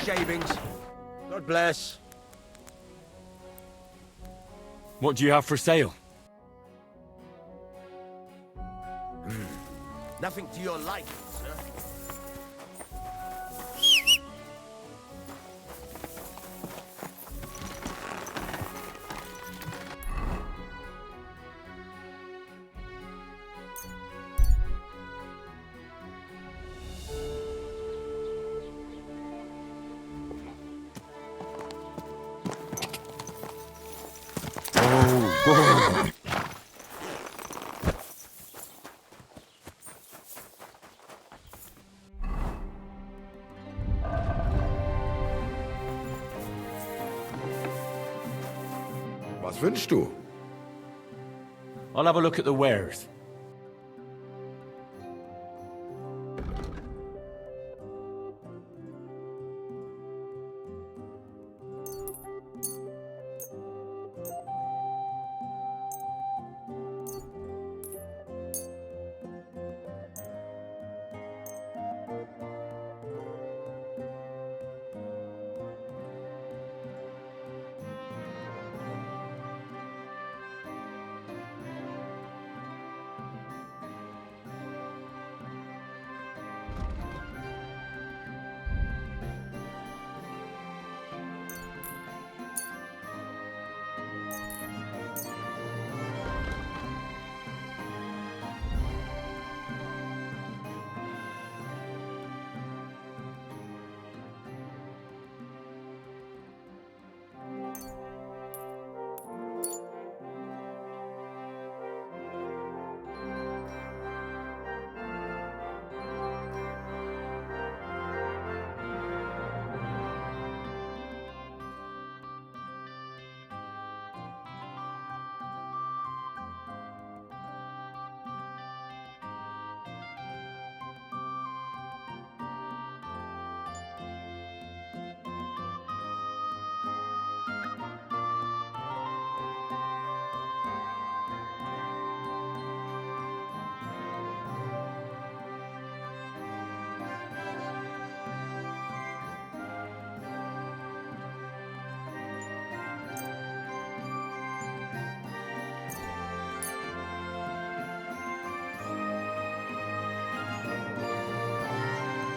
shavings. God bless. What do you have for sale? Nothing to your liking, sir. Was wünschst du? I'll have a look at the wares.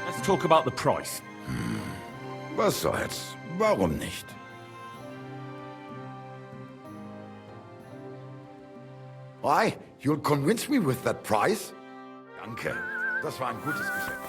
Let's talk about the price. Was soll's? Warum nicht? Why? You'll convince me with that price? Danke. Das war ein gutes Geschäft.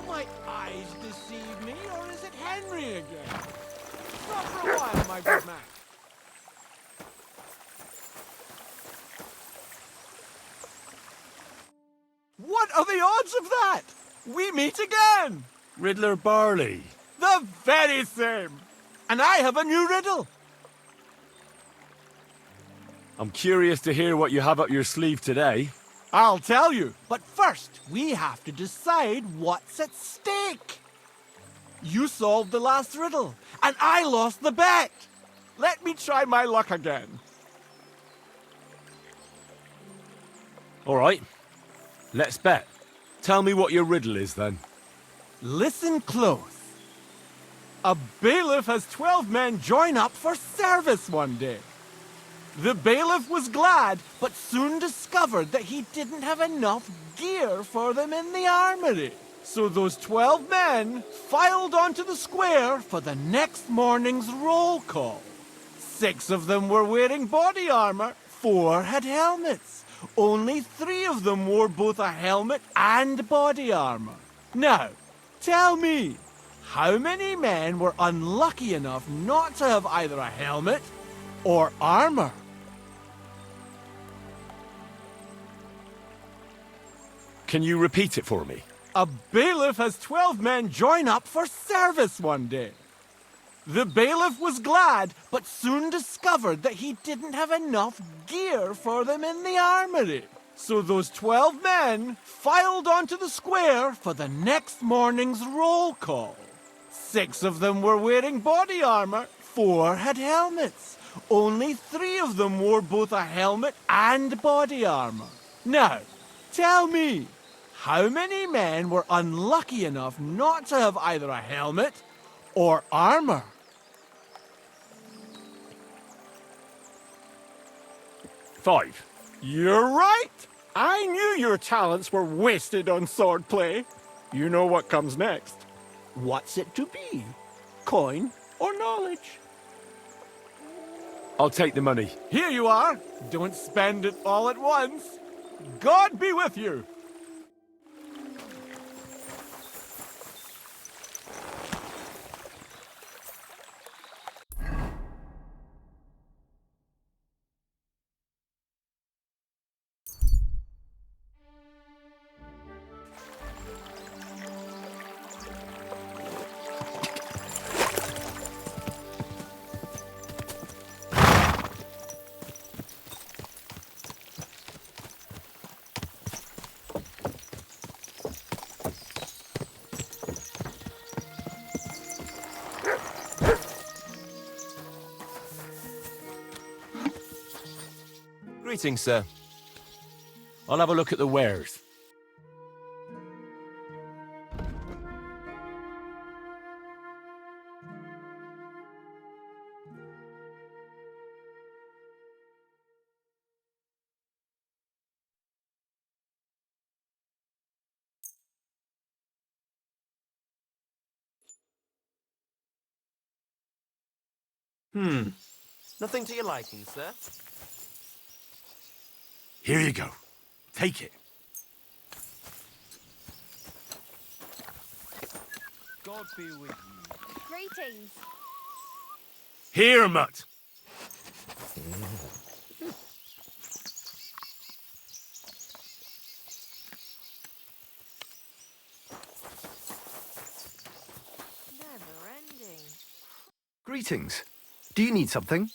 My eyes deceive me, or is it Henry again? Stop for a while, my good man. What are the odds of that? We meet again! Riddler Barley. The very same! And I have a new riddle. I'm curious to hear what you have up your sleeve today. I'll tell you, but first, we have to decide what's at stake. You solved the last riddle, and I lost the bet. Let me try my luck again. All right, let's bet. Tell me what your riddle is, then. Listen close. A bailiff has 12 men join up for service one day. The bailiff was glad, but soon discovered that he didn't have enough gear for them in the armory. So those 12 men filed onto the square for the next morning's roll call. 6 of them were wearing body armor, 4 had helmets. Only 3 of them wore both a helmet and body armor. Now, tell me, how many men were unlucky enough not to have either a helmet or armor? Can you repeat it for me? A bailiff has 12 men join up for service one day. The bailiff was glad, but soon discovered that he didn't have enough gear for them in the armory. So those 12 men filed onto the square for the next morning's roll call. 6 of them were wearing body armor, 4 had helmets. Only 3 of them wore both a helmet and body armor. Now, tell me, how many men were unlucky enough not to have either a helmet or armor? 5. You're right! I knew your talents were wasted on swordplay. You know what comes next. What's it to be? Coin or knowledge? I'll take the money. Here you are. Don't spend it all at once. God be with you. Greetings, sir. I'll have a look at the wares. Nothing to your liking, sir? Here you go. Take it. God be with you. Greetings. Here, mutt. Never ending. Greetings. Do you need something?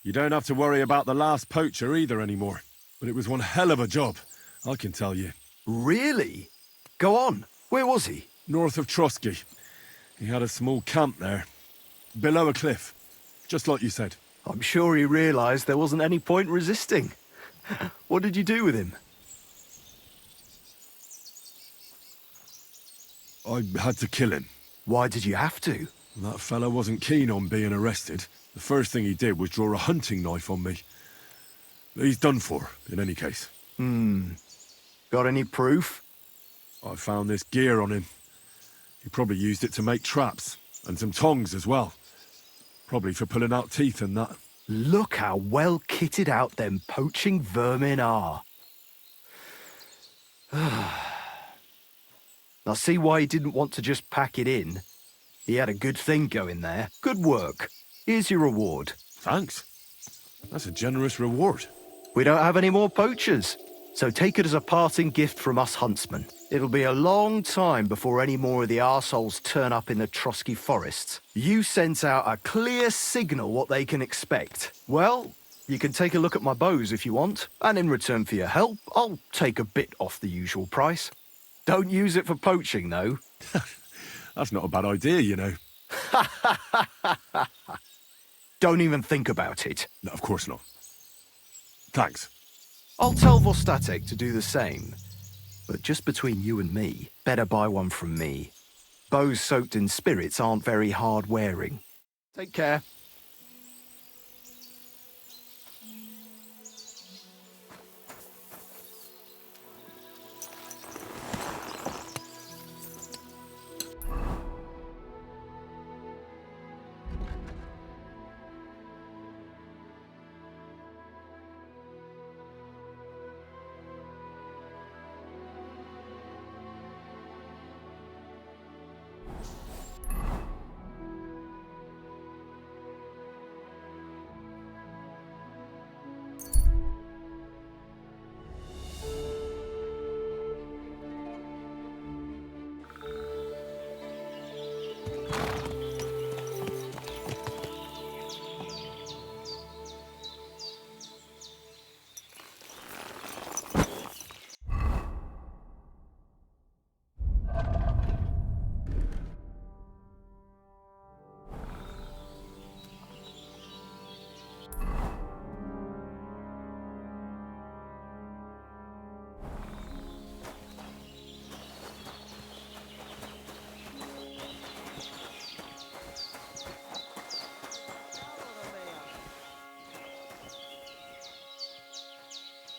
You don't have to worry about the last poacher either anymore. But it was one hell of a job, I can tell you. Really? Go on. Where was he? North of Trotsky. He had a small camp there. Below a cliff. Just like you said. I'm sure he realized there wasn't any point resisting. What did you do with him? I had to kill him. Why did you have to? That fella wasn't keen on being arrested. The first thing he did was draw a hunting knife on me. He's done for, in any case. Got any proof? I found this gear on him. He probably used it to make traps, and some tongs as well. Probably for pulling out teeth and that. Look how well kitted out them poaching vermin are. I see why he didn't want to just pack it in. He had a good thing going there. Good work. Here's your reward. Thanks. That's a generous reward. We don't have any more poachers, so take it as a parting gift from us huntsmen. It'll be a long time before any more of the arseholes turn up in the Trotsky forests. You sent out a clear signal what they can expect. Well, you can take a look at my bows if you want, and in return for your help, I'll take a bit off the usual price. Don't use it for poaching, though. That's not a bad idea, you know. Don't even think about it. No, of course not. Thanks. I'll tell Vostatek to do the same. But just between you and me, better buy one from me. Bows soaked in spirits aren't very hard wearing. Take care.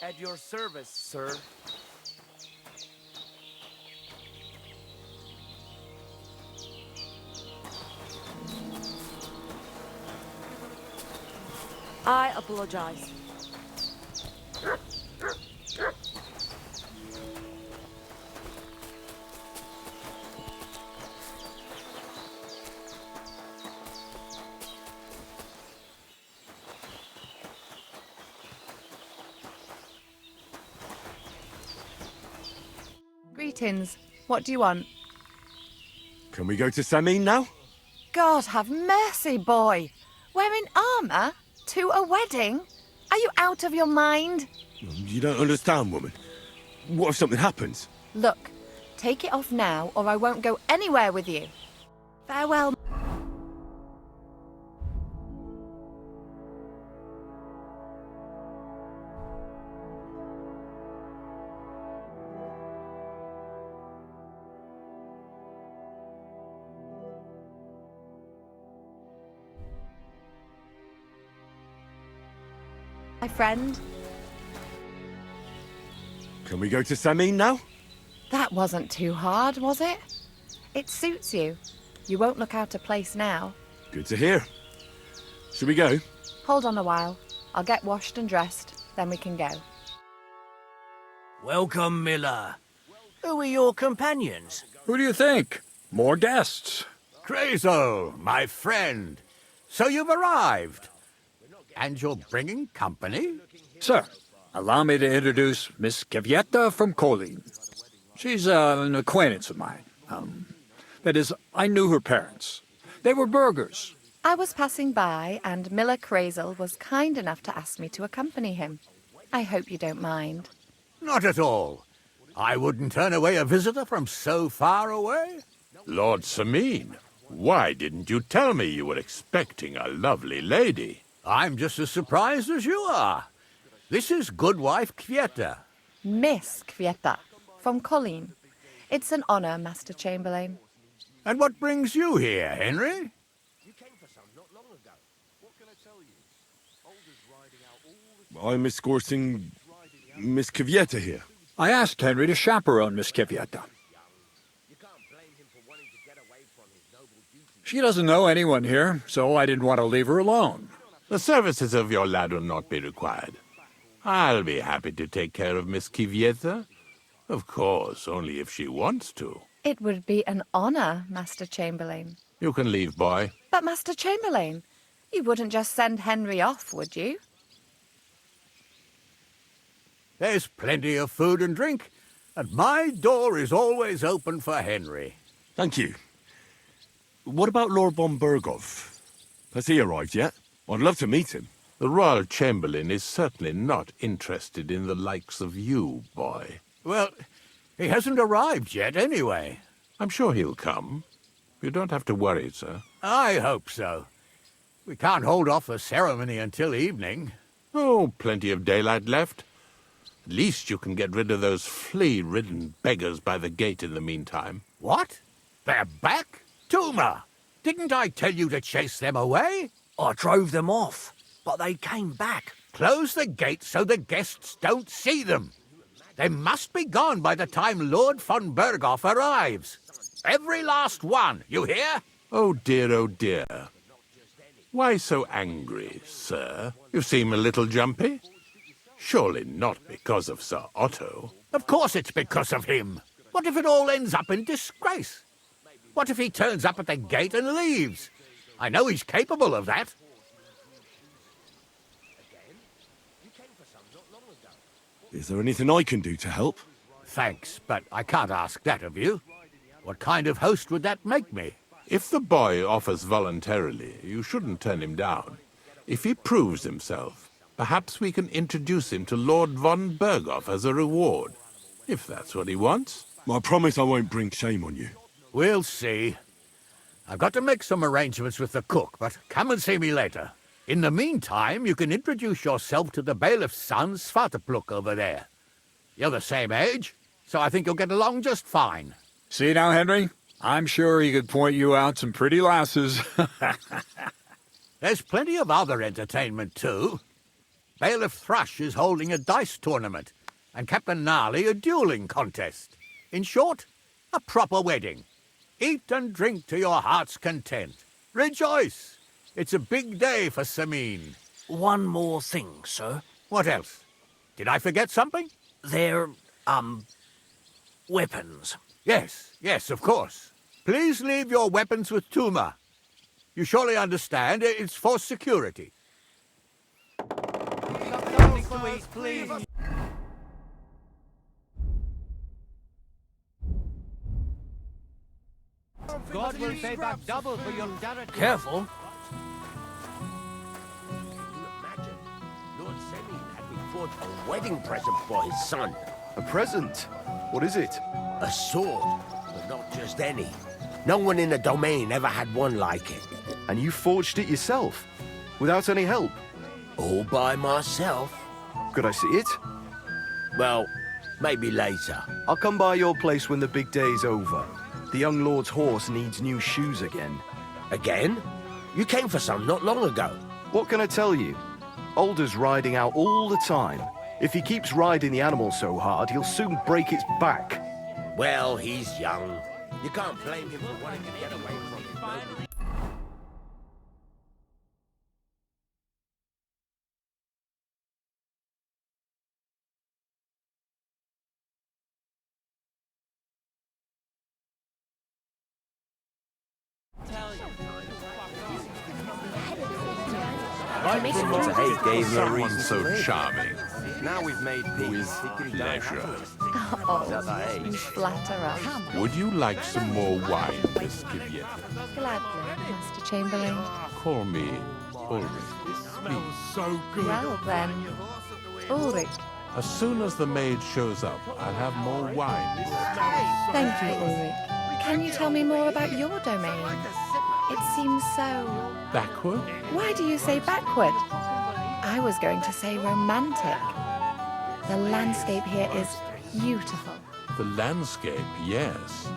At your service, sir. I apologize. Greetings. What do you want? Can we go to Samin now? God have mercy, boy. Wearing armour? To a wedding? Are you out of your mind? You don't understand, woman. What if something happens? Look, take it off now or I won't go anywhere with you. Farewell. My friend, Can we go to Samin now? that wasn't too hard, was it? It suits you. You won't look out of place now. Good to hear. Should we go? Hold on a while. I'll get washed and dressed, then we can go. Welcome, Miller. Who are your companions? Who do you think? More guests. Crazel, my friend. So you've arrived. And you're bringing company? Sir, allow me to introduce Miss Kvyetta from Kolin. She's an acquaintance of mine. That is, I knew her parents. They were burghers. I was passing by and Miller Crazel was kind enough to ask me to accompany him. I hope you don't mind. Not at all. I wouldn't turn away a visitor from so far away. Lord Samin, why didn't you tell me you were expecting a lovely lady? I'm just as surprised as you are. This is Goodwife Kvyetta. Miss Kvyetta, from Colleen. It's an honour, Master Chamberlain. And what brings you here, Henry? I'm escorting Miss Kvyetta here. I asked Henry to chaperone Miss Kvyetta. She doesn't know anyone here, so I didn't want to leave her alone. The services of your lad will not be required. I'll be happy to take care of Miss Kvyetta. Of course, only if she wants to. It would be an honour, Master Chamberlain. You can leave, boy. But, Master Chamberlain, you wouldn't just send Henry off, would you? There's plenty of food and drink, and my door is always open for Henry. Thank you. What about Lord von Berghoff? Has he arrived yet? I'd love to meet him. The Royal Chamberlain is certainly not interested in the likes of you, boy. Well, he hasn't arrived yet anyway. I'm sure he'll come. You don't have to worry, sir. I hope so. We can't hold off the ceremony until evening. Oh, plenty of daylight left. At least you can get rid of those flea-ridden beggars by the gate in the meantime. What? They're back? Tuma, didn't I tell you to chase them away? I drove them off, but they came back. Close the gate so the guests don't see them. They must be gone by the time Lord von Berghoff arrives. Every last one, you hear? Oh dear, oh dear. Why so angry, sir? You seem a little jumpy. Surely not because of Sir Otto. Of course it's because of him. What if it all ends up in disgrace? What if he turns up at the gate and leaves? I know he's capable of that. Is there anything I can do to help? Thanks, but I can't ask that of you. What kind of host would that make me? If the boy offers voluntarily, you shouldn't turn him down. If he proves himself, perhaps we can introduce him to Lord von Berghoff as a reward, if that's what he wants. I promise I won't bring shame on you. We'll see. I've got to make some arrangements with the cook, but come and see me later. In the meantime, you can introduce yourself to the bailiff's son, Svartepluk, over there. You're the same age, so I think you'll get along just fine. See now, Henry? I'm sure he could point you out some pretty lasses. There's plenty of other entertainment, too. Bailiff Thrush is holding a dice tournament, and Captain Gnarly a dueling contest. In short, a proper wedding. Eat and drink to your heart's content. Rejoice! It's a big day for Sameen. One more thing, sir. What else? Did I forget something? They're, weapons. Yes, of course. Please leave your weapons with Tuma. You surely understand it's for security. God will pay back double for your charity. Careful. Imagine, Lord Sameen had me forge a wedding present for his son. A present? What is it? A sword, but not just any. No one in the domain ever had one like it. And you forged it yourself? Without any help? All by myself. Could I see it? Well, maybe later. I'll come by your place when the big day's over. The young lord's horse needs new shoes again. Again? You came for some not long ago. What can I tell you? Alder's riding out all the time. If he keeps riding the animal so hard, he'll soon break its back. Well, he's young. You can't blame him for wanting to get away from it. Someone so charming. Now we've made With pleasure. Oh, you flatterer. Would you like some more wine, Miss Givietta? Gladly, Master Chamberlain. Call me Ulrich. So good. Well then, Ulrich. As soon as the maid shows up, I'll have more wine. Thank you, Ulrich. Can you tell me more about your domain? It seems so... Backward? Why do you say backward? I was going to say romantic. The landscape here is beautiful. The landscape, yes.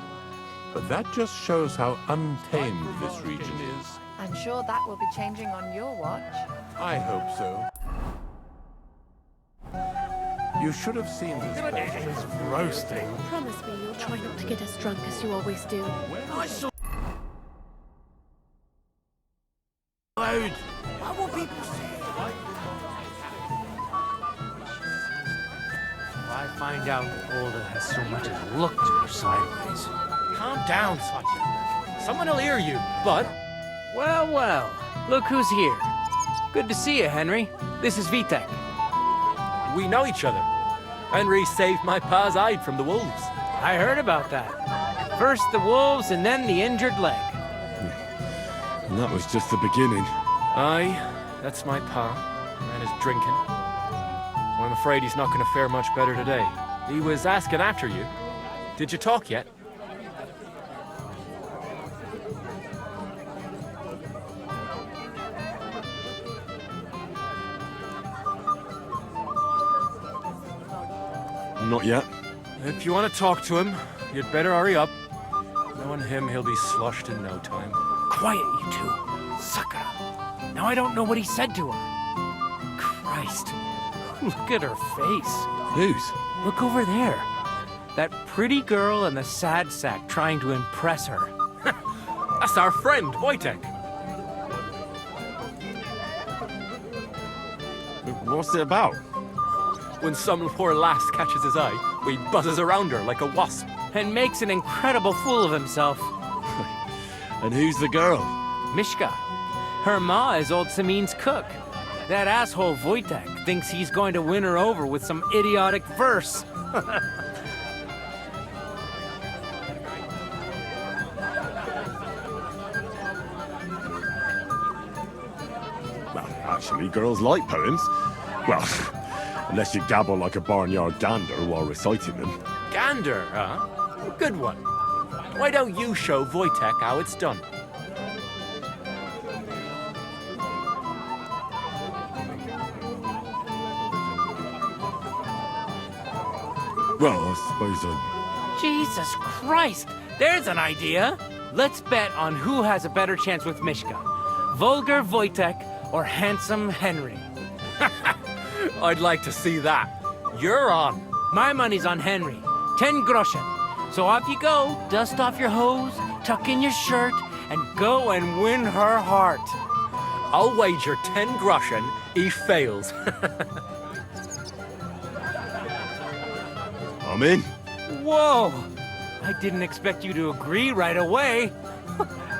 But that just shows how untamed this region is. I'm sure that will be changing on your watch. I hope so. You should have seen this place. Roasting. Promise me you'll try not to get as drunk as you always do. What will people say? I find out Alda has so much as looked at her sideways. Calm down, Satya. Someone will hear you, but... Well, well. Look who's here. Good to see you, Henry. This is Vitek. we know each other. Henry saved my pa's hide from the wolves. I heard about that. First the wolves and then the injured leg. And that was just the beginning. Aye, that's my pa. And his drinking. Well, I'm afraid he's not going to fare much better today. He was asking after you. Did you talk yet? Not yet. If you want to talk to him, you'd better hurry up. Knowing him, he'll be sloshed in no time. Quiet, you two. Sakura. Now I don't know what he said to her. Christ. Look at her face. Whose? Look over there. That pretty girl and the sad sack trying to impress her. That's our friend, Wojtek. What's it about? When some poor lass catches his eye, he buzzes around her like a wasp. And makes an incredible fool of himself. And who's the girl? Mishka. Her ma is old Sameen's cook. That asshole Wojtek thinks he's going to win her over with some idiotic verse. Well, actually, girls like poems. Well, unless you gabble like a barnyard gander while reciting them. Gander, huh? Good one. Why don't you show Wojtek how it's done? Well, I suppose Jesus Christ! There's an idea! Let's bet on who has a better chance with Mishka. Vulgar Wojtek or handsome Henry. I'd like to see that. You're on. My money's on Henry. 10 groschen. So off you go, dust off your hose, tuck in your shirt, and go and win her heart. I'll wager 10 groschen he fails. I'm in. Whoa! I didn't expect you to agree right away.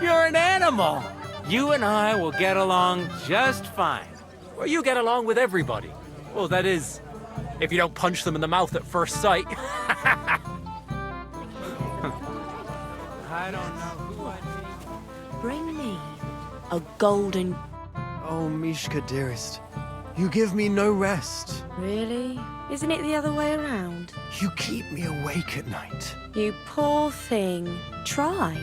You're an animal. You and I will get along just fine. Well, you get along with everybody. Well, that is, if you don't punch them in the mouth at first sight. I don't know who I'd be. Bring me a golden... Oh, Mishka, dearest. You give me no rest. Really? Isn't it the other way around? You keep me awake at night. You poor thing. Try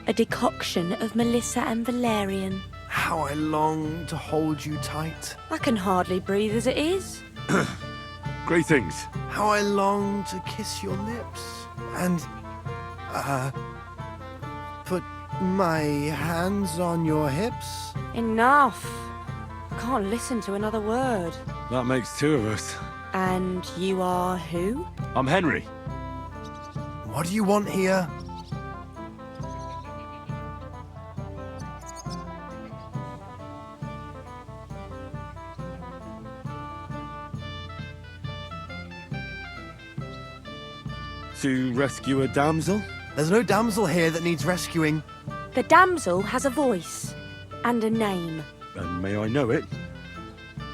a decoction of Melissa and Valerian. How I long to hold you tight. I can hardly breathe as it is. Greetings. How I long to kiss your lips. And, put my hands on your hips. Enough. I can't listen to another word. That makes two of us. And you are who? I'm Henry. What do you want here? To rescue a damsel? There's no damsel here that needs rescuing. The damsel has a voice and a name. And may I know it?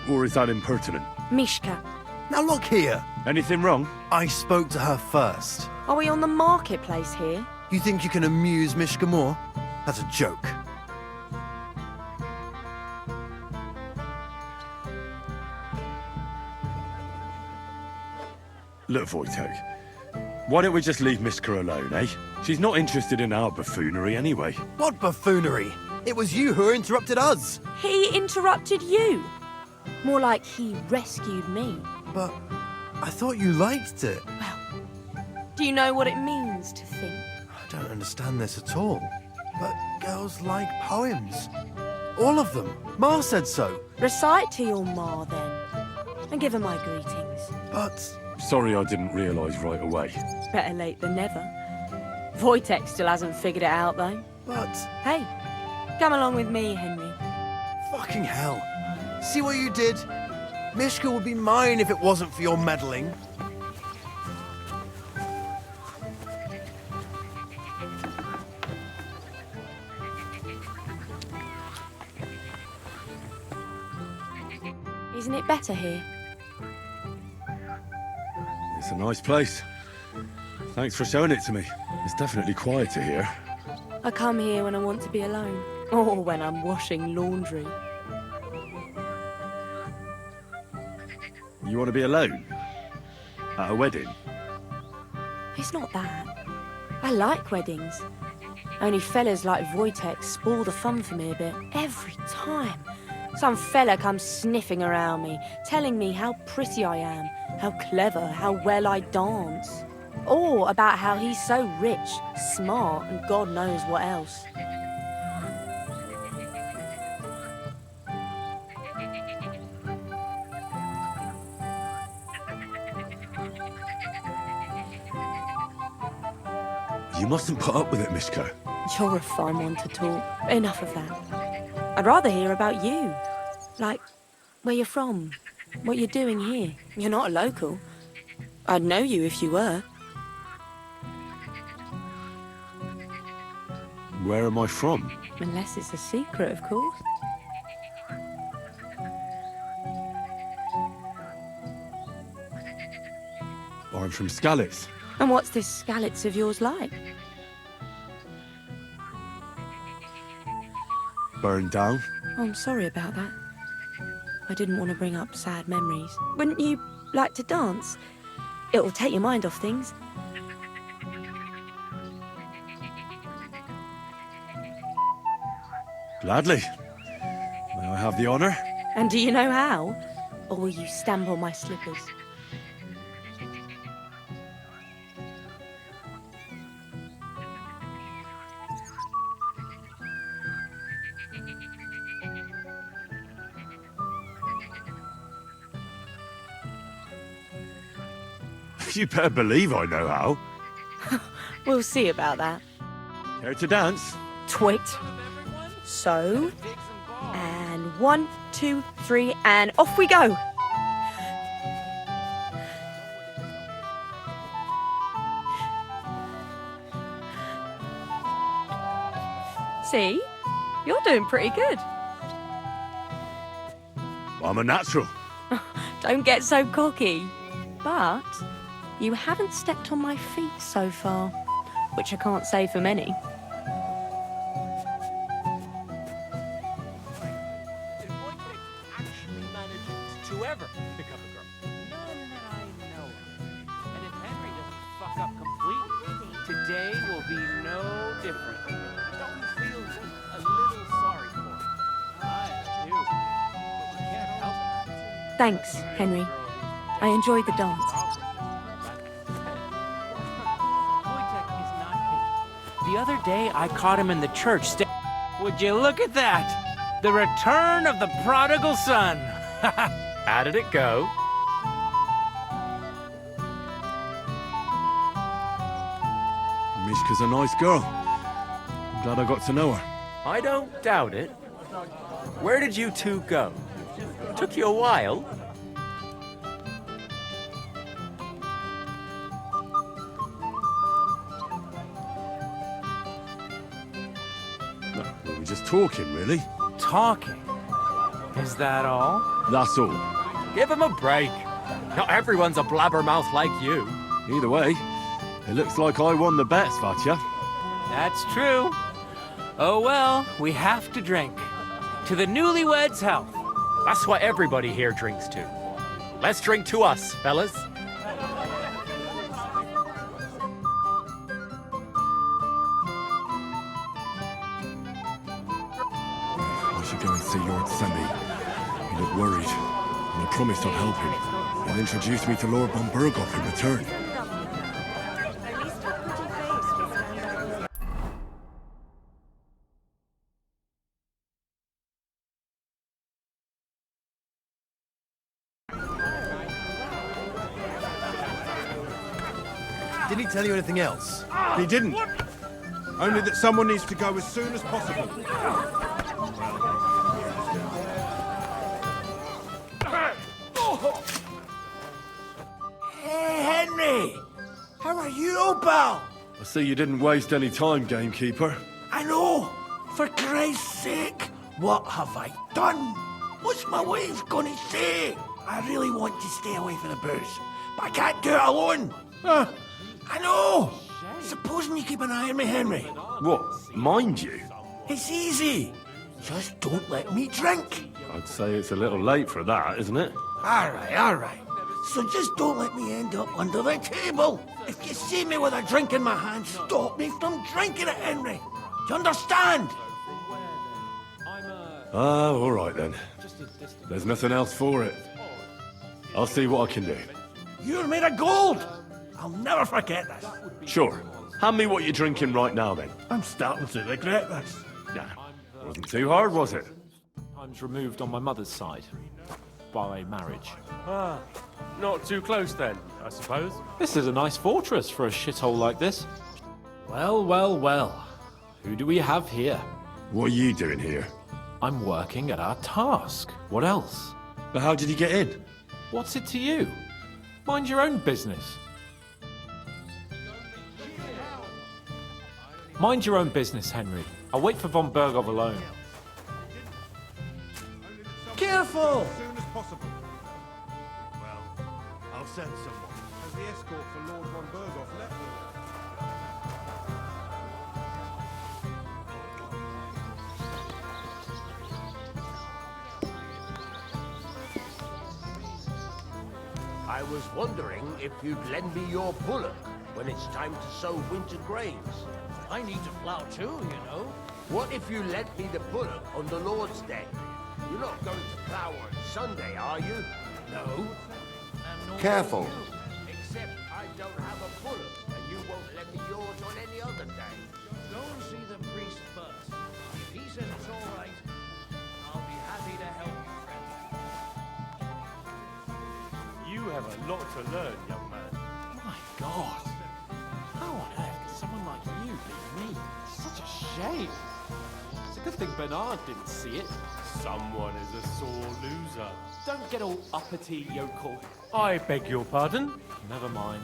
Or is that impertinent? Mishka. Now look here. Anything wrong? I spoke to her first. Are we on the marketplace here? You think you can amuse Mishka more? That's a joke. Look, Wojtek. Why don't we just leave Mishka alone, eh? She's not interested in our buffoonery anyway. What buffoonery? It was you who interrupted us. He interrupted you. More like he rescued me. But I thought you liked it. Well, do you know what it means to think? I don't understand this at all. But girls like poems. All of them. Ma said so. Recite to your ma, then. And give her my greetings. But... Sorry I didn't realise right away. Better late than never. Wojtek still hasn't figured it out, though. But... Hey, come along with me, Henry. Fucking hell. See what you did? Mishka would be mine if it wasn't for your meddling. Isn't it better here? It's a nice place. Thanks for showing it to me. It's definitely quieter here. I come here when I want to be alone. Or when I'm washing laundry. You want to be alone? At a wedding? It's not that. I like weddings. Only fellas like Wojtek spoil the fun for me a bit. Every time. Some fella comes sniffing around me, telling me how pretty I am, how clever, how well I dance. Or about how he's so rich, smart, and God knows what else. You mustn't put up with it, Mishka. You're a fine one to talk. Enough of that. I'd rather hear about you. Like, where you're from, what you're doing here. You're not a local. I'd know you if you were. Where am I from? Unless it's a secret, of course. I'm from Skalitz. And what's this Skalitz of yours like? Burned down. Oh, I'm sorry about that. I didn't want to bring up sad memories. Wouldn't you like to dance? It'll take your mind off things. Gladly. May I have the honour? And do you know how? Or will you stamp on my slippers? You better believe I know how. We'll see about that. Care to dance? Twit. So, and 1, 2, 3, and off we go. See? You're doing pretty good. I'm a natural. Don't get so cocky. But you haven't stepped on my feet so far, which I can't say for many. Did Wojtek actually manage to ever pick up a girl? None that I know of. And if Henry doesn't fuck up completely, today will be no different. Don't you feel a little sorry for him? I do. But we can't help it. Thanks, Henry. I enjoyed the dance. Wojtek is not picky. The other day, I caught him in the church. Would you look at that? The return of the prodigal son. How did it go? Mishka's a nice girl. I'm glad I got to know her. I don't doubt it. Where did you two go? Took you a while. No, we were just talking, really. Talking? Is that all? That's all. Give him a break. Not everyone's a blabbermouth like you. Either way, it looks like I won the bet, Svatya. That's true. Oh well, we have to drink. To the newlyweds' health. That's what everybody here drinks to. Let's drink to us, fellas. I should go and see Lord Semi. He looked worried, and I promised I'd help him. He'll introduce me to Lord von Berghoff in return. Didn't he tell you anything else? He didn't. Only that someone needs to go as soon as possible. Hey, Henry! How are you, pal? I see you didn't waste any time, gamekeeper. I know! For Christ's sake! What have I done? What's my wife gonna say? I really want to stay away from the booze, but I can't do it alone. I know! Supposing you keep an eye on me, Henry. What, mind you? It's easy. Just don't let me drink. I'd say it's a little late for that, isn't it? All right. So just don't let me end up under the table. If you see me with a drink in my hand, stop me from drinking it, Henry. Do you understand? All right then. There's nothing else for it. I'll see what I can do. You're made of gold. I'll never forget this. Sure. Hand me what you're drinking right now, then. I'm starting to regret this. Nah, wasn't too hard, was it? Times removed on my mother's side. By marriage. Not too close then, I suppose. This is a nice fortress for a shithole like this. Well. Who do we have here? What are you doing here? I'm working at our task. What else? But how did you get in? What's it to you? Mind your own business. Mind your own business, Henry. I'll wait for von Berghoff alone. Careful! As soon as possible. Well, I'll send someone. Has the escort for Lord von Berghoff left? I was wondering if you'd lend me your bullock when it's time to sow winter grains. I need to plough too, you know. What if you lent me the bullock on the Lord's Day? You're not going to plough on Sunday, are you? No. Careful. Except I don't have a bullock, and you won't lend me yours on any other day. Go and see the priest first. If he says it's all right, I'll be happy to help you, friend. You have a lot to learn, young man. God. How on earth could someone like you be me? Such a shame. It's a good thing Bernard didn't see it. Someone is a sore loser. Don't get all uppity, yokel. I beg your pardon. Never mind.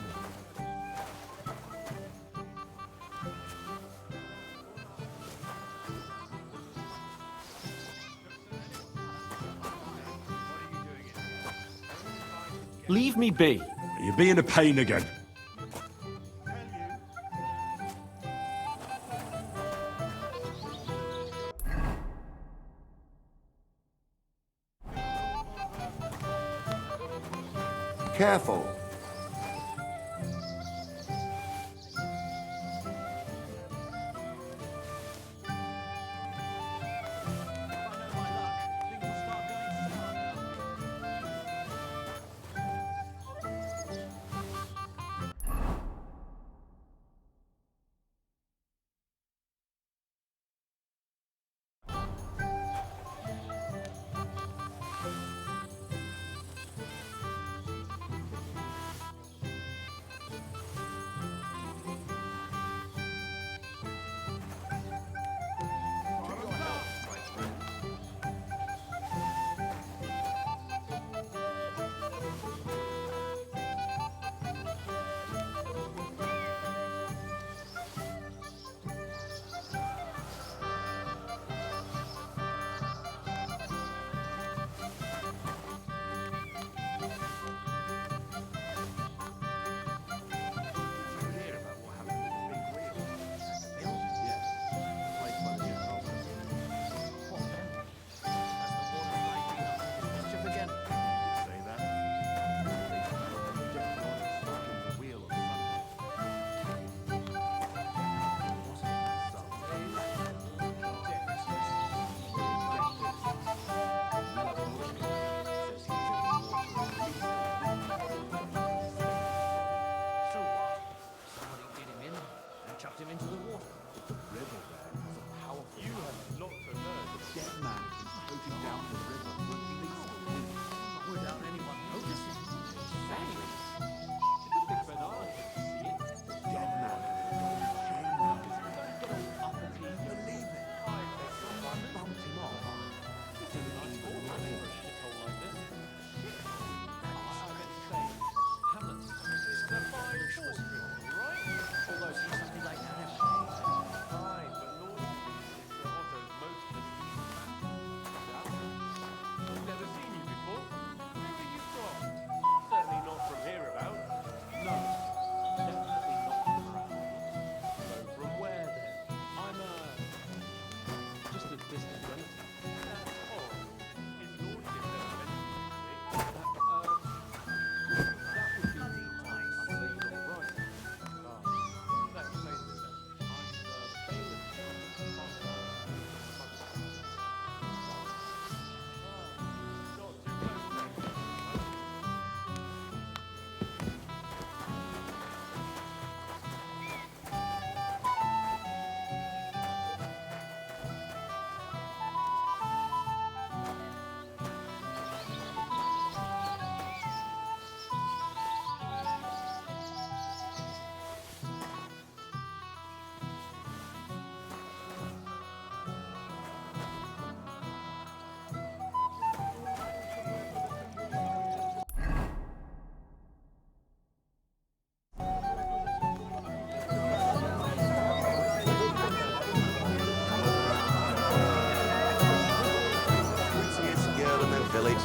Leave me be. You're being a pain again. Careful.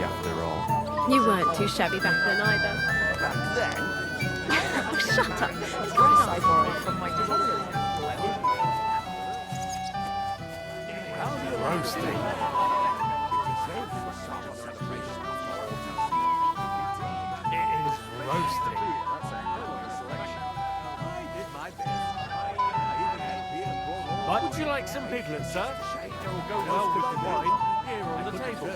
After all. You weren't too shabby back then either. Back then? Oh, shut up. It's dress I borrowed from my cousin. Roasting. It is roasting. Would you like some piglets, sir? It will go well with the wine here on the table.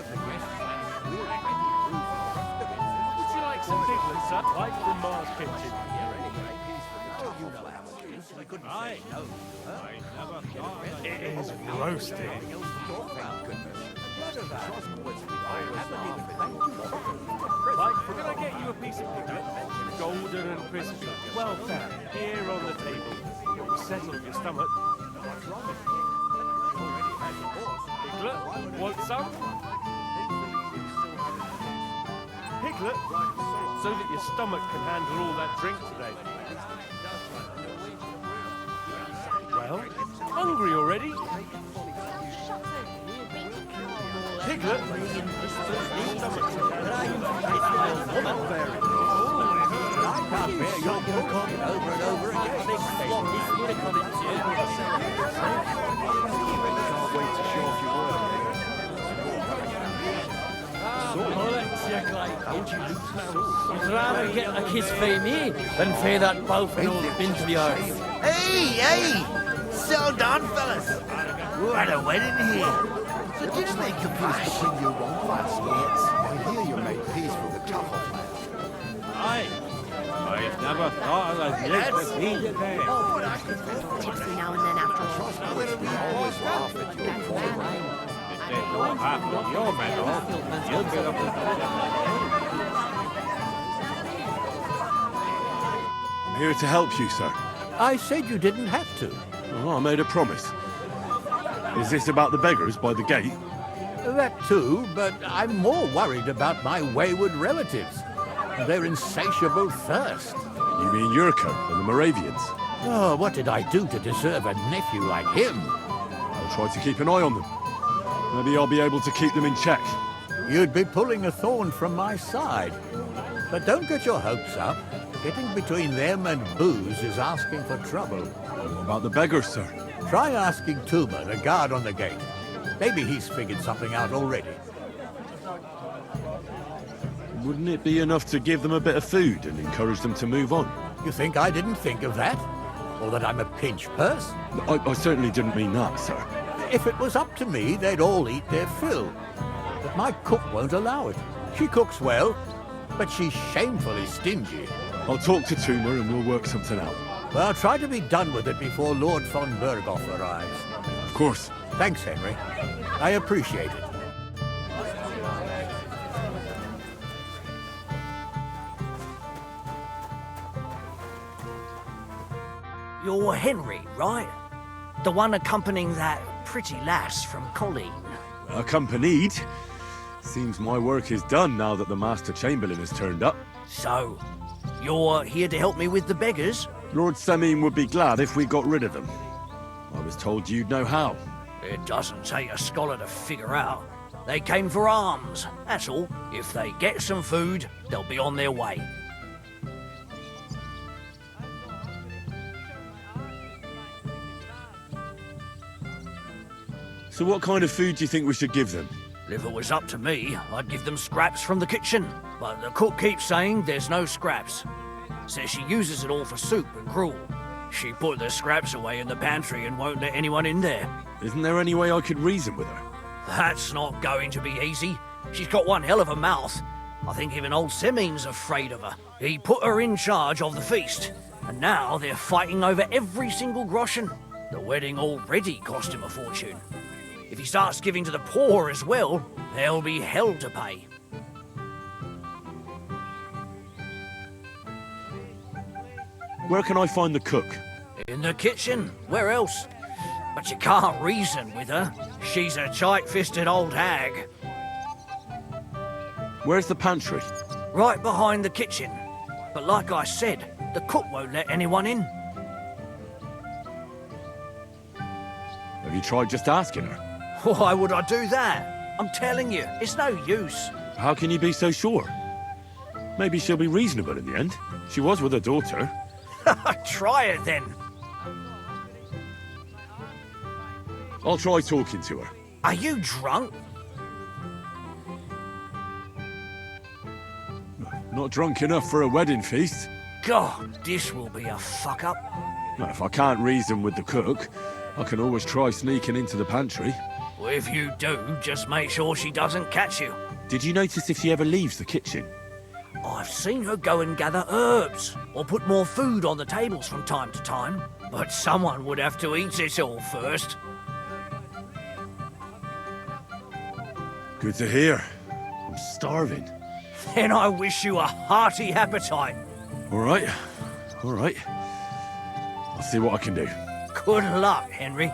Would you like some piglets, sir? Like from Mars Kitchen. Right. It is roasting. Like, can I get you a piece of piglet? golden and crispy. Well done. Here on the table. You'll settle your stomach. Piglet, want some? Piglet, so that your stomach can handle all that drink today. Well, hungry already? Piglet, your stomach can I can't bear your talking over and over again. Can't wait to show off your work. I'd rather get a kiss for me than for that both-nosed bint of yours. Hey! Settle down, fellas. We're at a wedding here. So just make your peace between you one class mates. I hear you made peace with the Tuffle man. Aye. I've never thought of this before. Tipsy now and then after all. We always laugh at your If they don't happen, you're mental. You'll get up I'm here to help you, sir. I said you didn't have to. Oh, I made a promise. Is this about the beggars by the gate? That too, but I'm more worried about my wayward relatives. Their insatiable thirst. You mean Yurko and the Moravians? Oh, what did I do to deserve a nephew like him? I'll try to keep an eye on them. Maybe I'll be able to keep them in check. You'd be pulling a thorn from my side. But don't get your hopes up. Getting between them and booze is asking for trouble. What about the beggars, sir? Try asking Tuma, the guard on the gate. Maybe he's figured something out already. Wouldn't it be enough to give them a bit of food and encourage them to move on? You think I didn't think of that? Or that I'm a pinch purse? I certainly didn't mean that, sir. If it was up to me, they'd all eat their fill. But my cook won't allow it. She cooks well, but she's shamefully stingy. I'll talk to Tuma and we'll work something out. Well, try to be done with it before Lord von Berghoff arrives. Of course. Thanks, Henry. I appreciate it. You're Henry, right? The one accompanying that pretty lass from Colleen. Accompanied? Seems my work is done now that the Master Chamberlain has turned up. So, you're here to help me with the beggars? Lord Semine would be glad if we got rid of them. I was told you'd know how. It doesn't take a scholar to figure out. They came for alms, that's all. If they get some food, they'll be on their way. So what kind of food do you think we should give them? If it was up to me, I'd give them scraps from the kitchen. But the cook keeps saying there's no scraps. Says she uses it all for soup and gruel. She put the scraps away in the pantry and won't let anyone in there. Isn't there any way I could reason with her? That's not going to be easy. She's got one hell of a mouth. I think even old Semine's afraid of her. He put her in charge of the feast, and now they're fighting over every single groschen. The wedding already cost him a fortune. If he starts giving to the poor as well, there'll be hell to pay. Where can I find the cook? In the kitchen. Where else? But you can't reason with her. She's a tight-fisted old hag. Where's the pantry? Right behind the kitchen. But like I said, the cook won't let anyone in. Have you tried just asking her? Why would I do that? I'm telling you, it's no use. How can you be so sure? Maybe she'll be reasonable in the end. She was with her daughter. Try it then. I'll try talking to her. Are you drunk? Not drunk enough for a wedding feast. God, this will be a fuck-up. Now, if I can't reason with the cook, I can always try sneaking into the pantry. Well, if you do, just make sure she doesn't catch you. Did you notice if she ever leaves the kitchen? I've seen her go and gather herbs, or put more food on the tables from time to time. But someone would have to eat it all first. Good to hear. I'm starving. Then I wish you a hearty appetite. All right. All right. I'll see what I can do. Good luck, Henry. It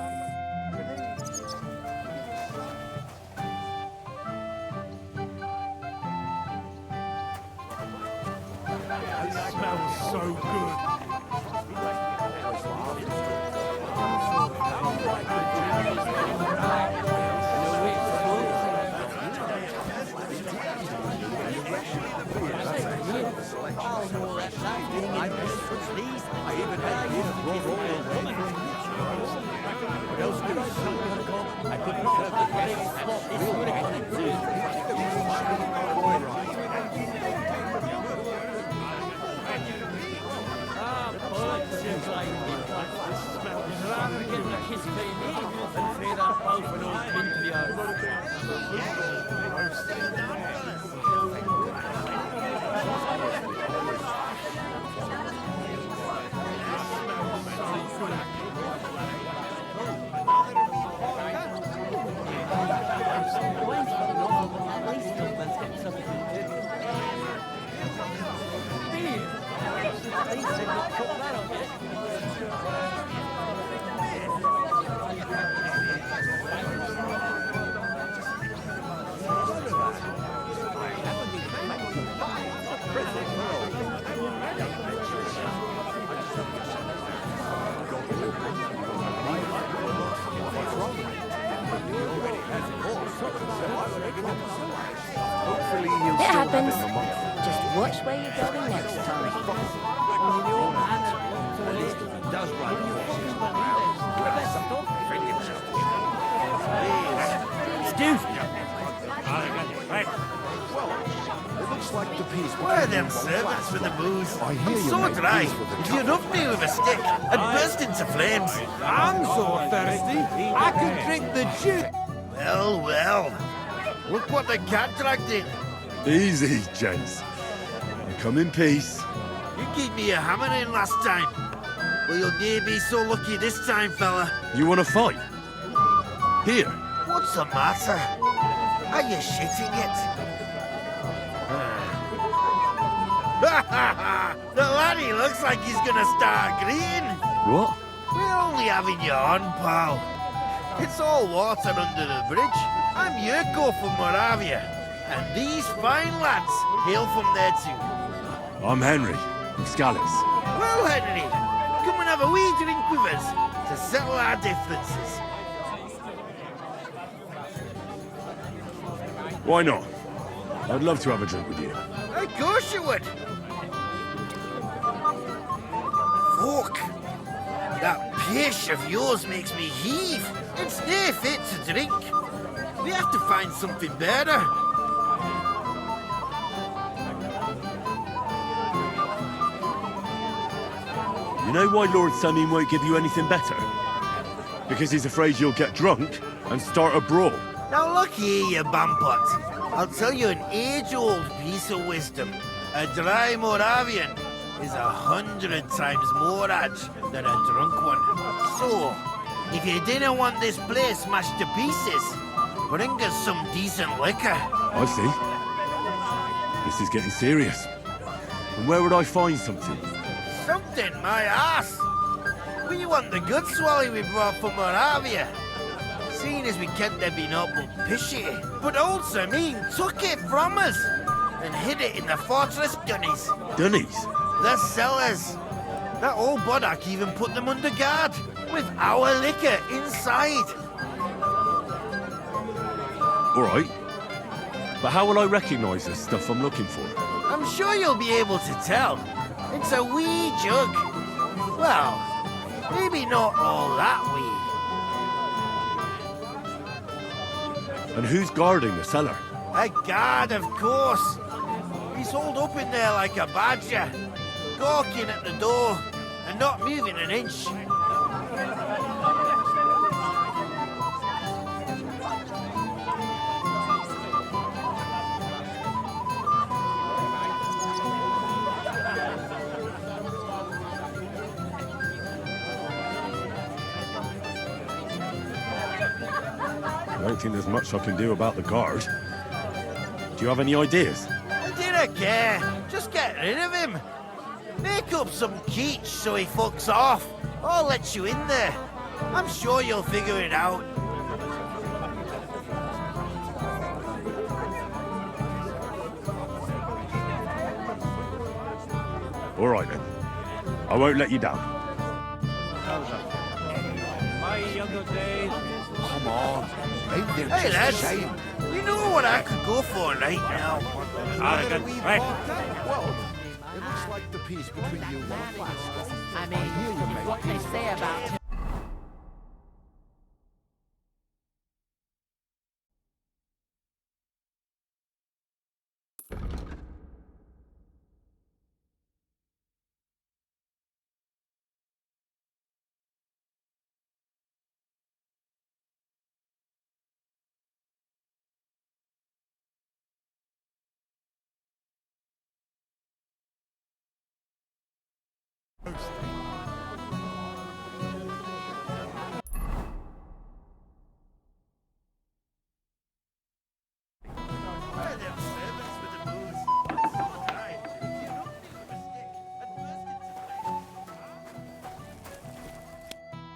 smells so good. It happens. Just watch where you're going next time. Where are them servants with the booze? I hear I'm you so make dry. peace with the If you rubbed me with a stick, I'd burst into flames. I'm so thirsty, I could drink the juice. Well, well. Look what the cat dragged in. Easy, gents. I come in peace. You gave me a hammer in last time. Well, you'll near be so lucky this time, fella. You want to fight? Here. What's the matter? Are you shitting it? The laddie looks like he's gonna start agreeing. What? We're only having you on, pal. It's all water under the bridge. I'm Yurko from Moravia, and these fine lads hail from there too. I'm Henry, from Scallis. Well, Henry, come and have a wee drink with us to settle our differences. Why not? I'd love to have a drink with you. Of course you would. Fuck. That pish of yours makes me heave. It's near fit to drink. We have to find something better. You know why Lord Sunny won't give you anything better? Because he's afraid you'll get drunk and start a brawl. Now look here, you bampot. I'll tell you an age-old piece of wisdom. A dry Moravian is 100 times more edge than a drunk one. So, if you didn't want this place smashed to pieces, bring us some decent liquor. I see. This is getting serious. And where would I find something? Something, my ass. We want the good swally we brought from Moravia. Seeing as we kept there being up pishy. But old Samin took it from us and hid it in the fortress dunnies. Dunnies? The cellars. That old boddock even put them under guard with our liquor inside. All right. But how will I recognize the stuff I'm looking for? I'm sure you'll be able to tell. It's a wee jug. Well, maybe not all that wee. And who's guarding the cellar? A guard, of course. He's holed up in there like a badger, gawking at the door and not moving an inch. I don't think there's much I can do about the guard. Do you have any ideas? I didn't care. Just get rid of him. Make up some kitsch so he fucks off. I'll let you in there. I'm sure you'll figure it out. All right then. I won't let you down. My younger days. Come on. Ain't there Hey, just lads. a shame? You know what I could go for right now? Right. Well, it looks like the peace between you and Plaster. I mean, it's what they say about him.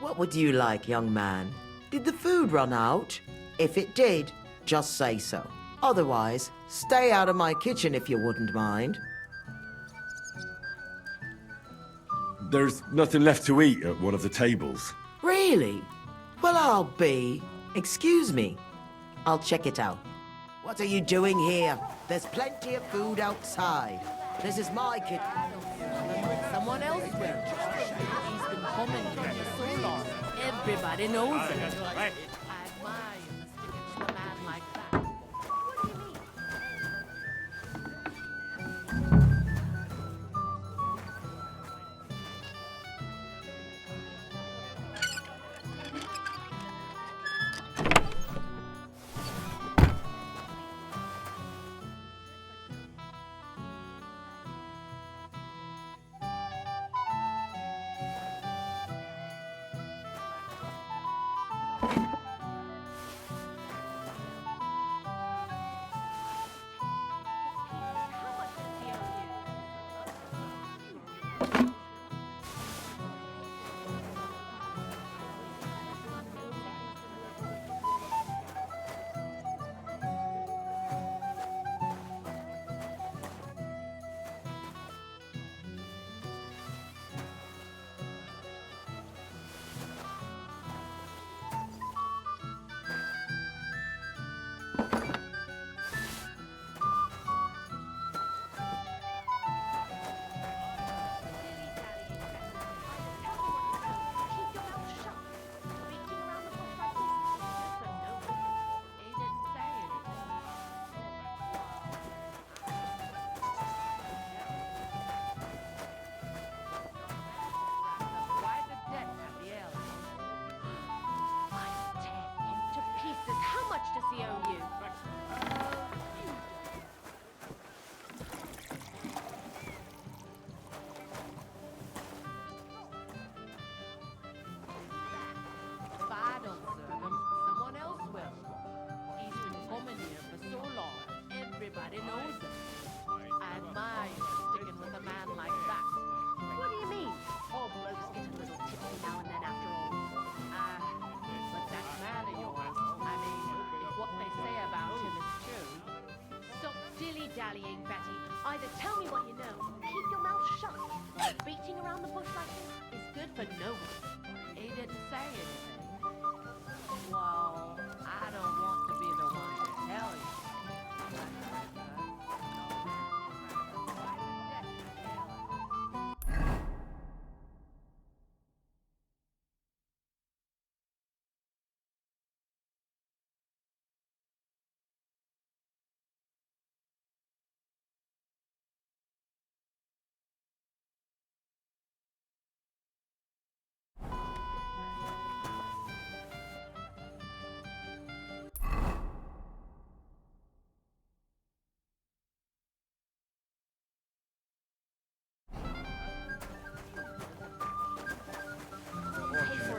What would you like, young man? Did the food run out? If it did, just say so. Otherwise, stay out of my kitchen if you wouldn't mind. There's nothing left to eat at one of the tables. Really? Well, I'll be. Excuse me. I'll check it out. What are you doing here? There's plenty of food outside. This is my kitchen. Someone else will. He's been coming here for so long. Everybody knows it. I admire you for sticking to a man like that. What do you mean? Everybody knows it. I admire you for sticking with a man like that. What do you mean? All blokes get a little tipsy now and then after all. But that man of yours, I mean, if what they say about him is true. Stop dilly-dallying, Betty. Either tell me what you know, or keep your mouth shut. Beating around the bush like this is good for no one. He didn't say anything. Well, I don't want to be the one to tell you.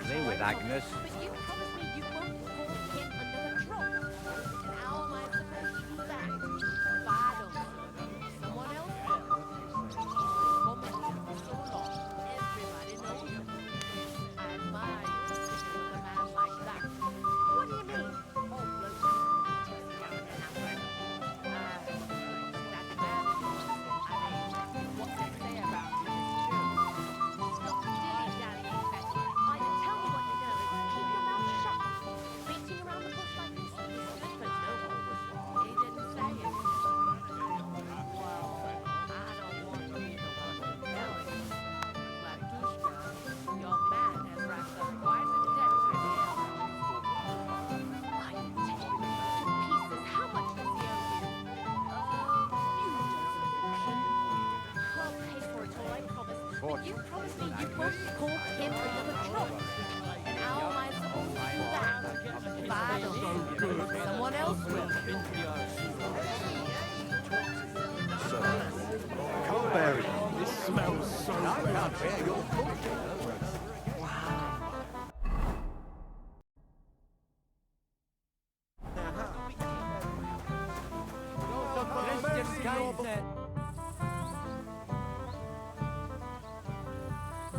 Play with Agnes. But you promised me you won't fall him another drop. And how am I supposed to do that? If I don't, someone else will. He's been coming here for You promised me you won't call him another drop. And how am I supposed to do that? If I don't go good, someone else will. Can't bear it. This smells so I bad. can't bear your cook.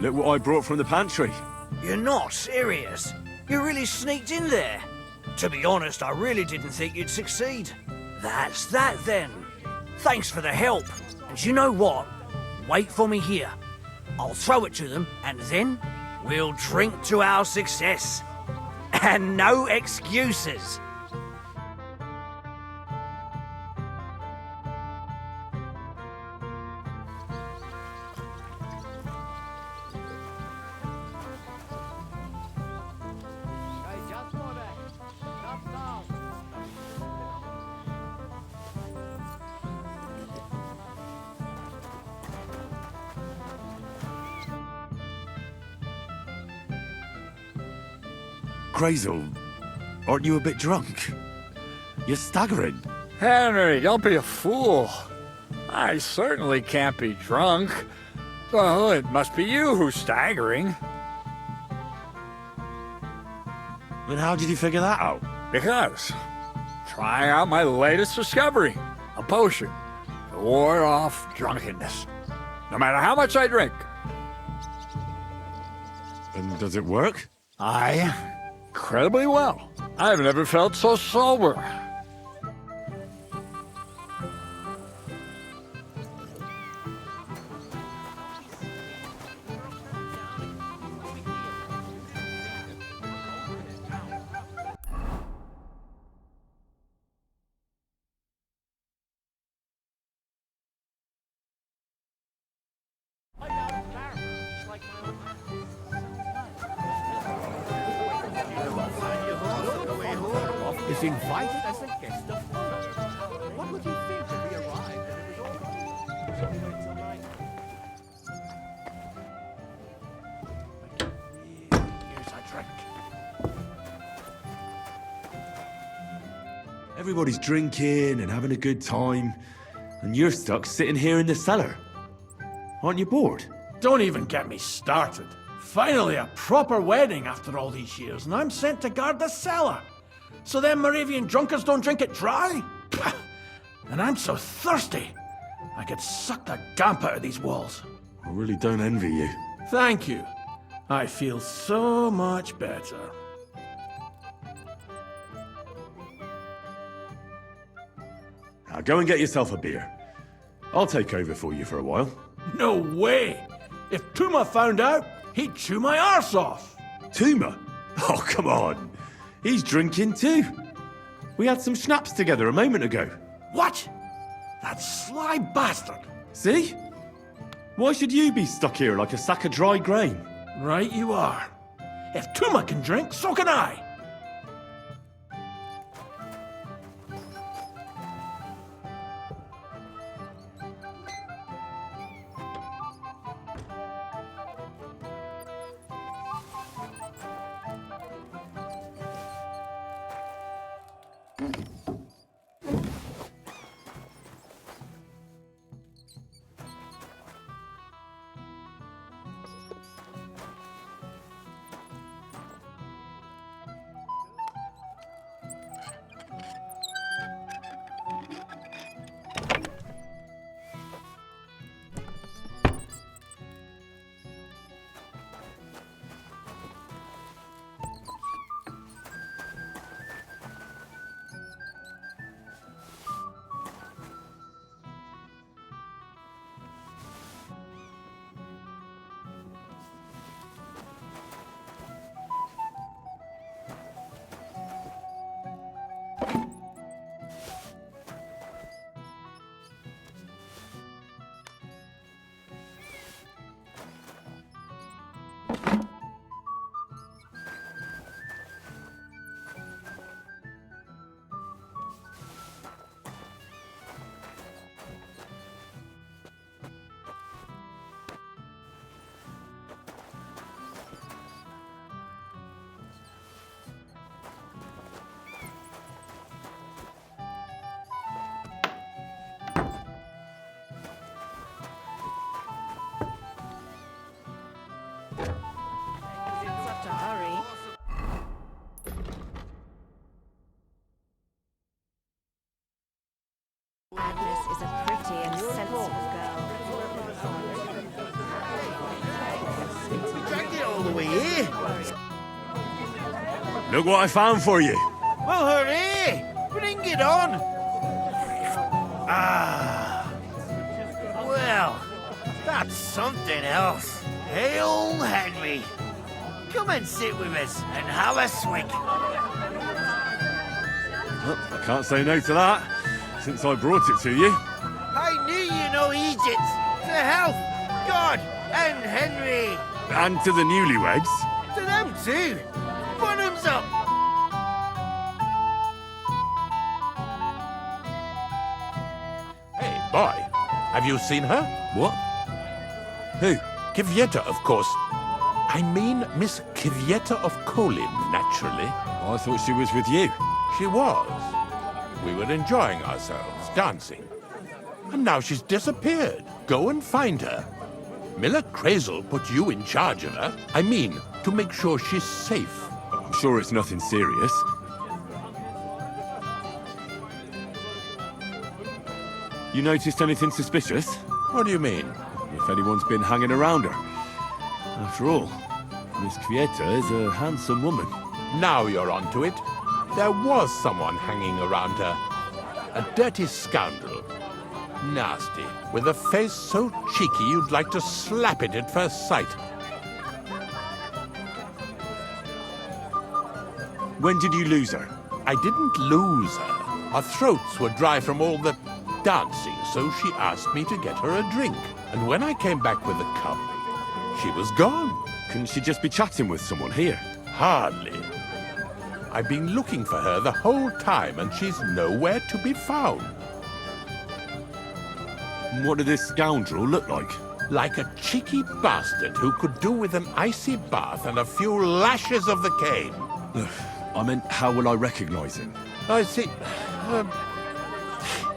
Look what I brought from the pantry. You're not serious? You really sneaked in there? To be honest, I really didn't think you'd succeed. That's that then. Thanks for the help. And you know what? Wait for me here. I'll throw it to them, and then we'll drink to our success. And no excuses. Grazel, aren't you a bit drunk? You're staggering. Henry, don't be a fool. I certainly can't be drunk. Well, it must be you who's staggering. And how did you figure that out? Because trying out my latest discovery, a potion to ward off drunkenness, no matter how much I drink. And does it work? Incredibly well. I've never felt so sober. Is invited as a guest of honor. What would he think if we arrived and it was all... Here's a drink. Everybody's drinking and having a good time, and you're stuck sitting here in the cellar. Aren't you bored? Don't even get me started. Finally, a proper wedding after all these years, and I'm sent to guard the cellar. So them Moravian drunkards don't drink it dry? Pah! And I'm so thirsty. I could suck the damp out of these walls. I really don't envy you. Thank you. I feel so much better. Now go and get yourself a beer. I'll take over for you for a while. No way! If Tuma found out, he'd chew my arse off. Tuma? Oh, come on. He's drinking too. We had some schnapps together a moment ago. What? That sly bastard. See? Why should you be stuck here like a sack of dry grain? Right you are. If Tuma can drink, so can I. Look what I found for you. Well, hooray! Bring it on! Ah. Well, that's something else. Hail Henry! Come and sit with us and have a swig. Well, I can't say no to that, since I brought it to you. I knew you know Egypt. To health, God, and Henry. And to the newlyweds. To them too. Bottoms up. Hey, boy, have you seen her? What? Who? Kivieta, of course. I mean Miss Kivieta of Kolin, naturally. I thought she was with you. She was. We were enjoying ourselves, dancing. And now she's disappeared. Go and find her. Miller Crazel put you in charge of her. I mean, to make sure she's safe. I'm sure it's nothing serious. You noticed anything suspicious? What do you mean? If anyone's been hanging around her. After all, Miss Kvieta is a handsome woman. Now you're onto it. There was someone hanging around her. A dirty scoundrel. Nasty, with a face so cheeky you'd like to slap it at first sight. When did you lose her? I didn't lose her. Our throats were dry from all the dancing, so she asked me to get her a drink. And when I came back with a cup, she was gone. Couldn't she just be chatting with someone here? Hardly. I've been looking for her the whole time, and she's nowhere to be found. What did this scoundrel look like? Like a cheeky bastard who could do with an icy bath and a few lashes of the cane. I meant, how will I recognize him? I see.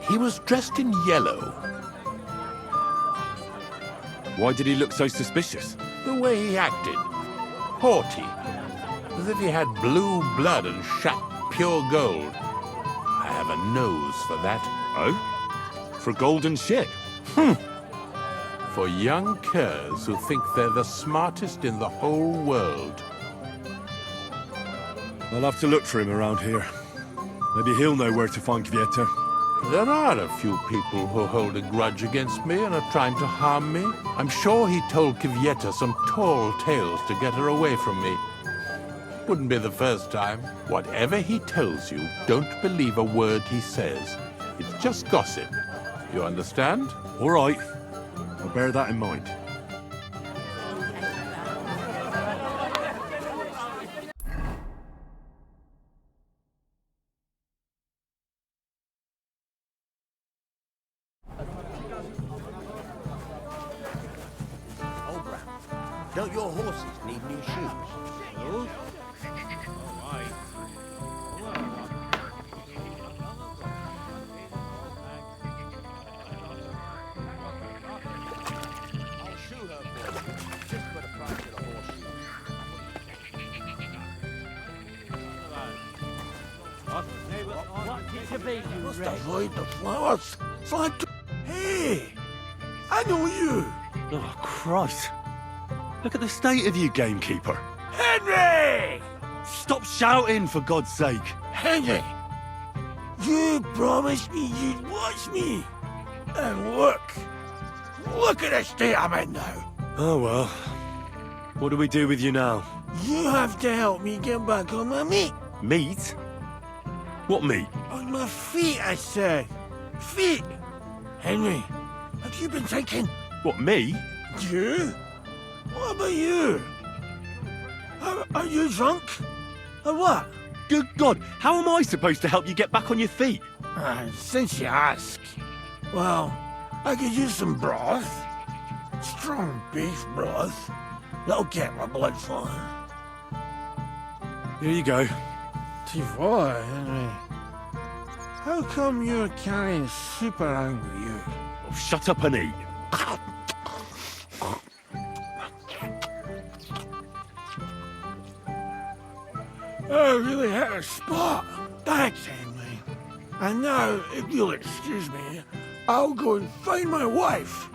He was dressed in yellow. Why did he look so suspicious? The way he acted. Haughty. As if he had blue blood and shat pure gold. I have a nose for that. Oh? For a golden ship? For young curs who think they're the smartest in the whole world. I'll have to look for him around here. Maybe he'll know where to find Kvieta. There are a few people who hold a grudge against me and are trying to harm me. I'm sure he told Kvieta some tall tales to get her away from me. Wouldn't be the first time. Whatever he tells you, don't believe a word he says. It's just gossip. You understand? All right. I'll bear that in mind. Oh, Bram, don't your horses need new shoes? No? Must avoid the flowers. It's like... Hey! I know you! Oh, Christ. Look at the state of you, gamekeeper. Henry! Stop shouting, for God's sake. Henry! You promised me you'd watch me. And look. Look at the state I'm in now. Oh, well. What do we do with you now? You have to help me get back on my meat. Meat? What meat? On my feet, I said. Feet! Henry, have you been thinking? What, me? You? What about you? Are you drunk? Or what? Good God, how am I supposed to help you get back on your feet? Since you ask. Well, I could use some broth. Strong beef broth. That'll get my blood flowing. Here you go. Tivor, Henry. How come you're carrying soup around with you? Oh, shut up and eat. I really had a spot. Thanks, Henry. And now, if you'll excuse me, I'll go and find my wife.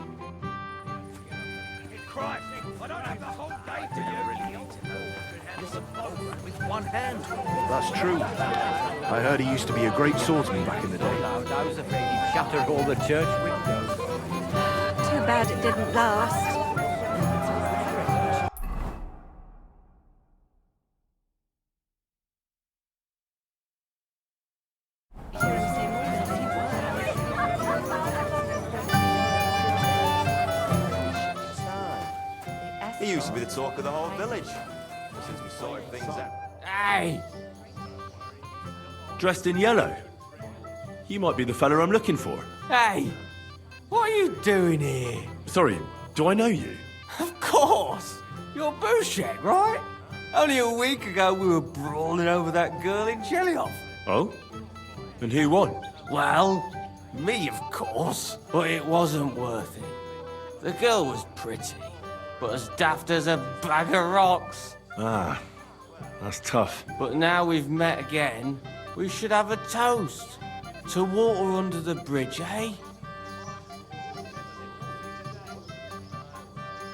Christ, I don't have the whole day to you. Really need to know. a program with one hand. That's true. I heard he used to be a great swordsman back in the day. I was afraid he'd shatter all the church windows. Too bad it didn't last. He used to be the talk of the whole village. Since we sorted things out. Hey! Dressed in yellow. You might be the fella I'm looking for. Hey! What are you doing here? Sorry, do I know you? Of course! You're Bushek, right? Only a week ago we were brawling over that girl in Jelly-Off. Oh? And who won? Well, me, of course. But it wasn't worth it. The girl was pretty, but as daft as a bag of rocks. Ah, that's tough. But now we've met again, we should have a toast. To water under the bridge, eh?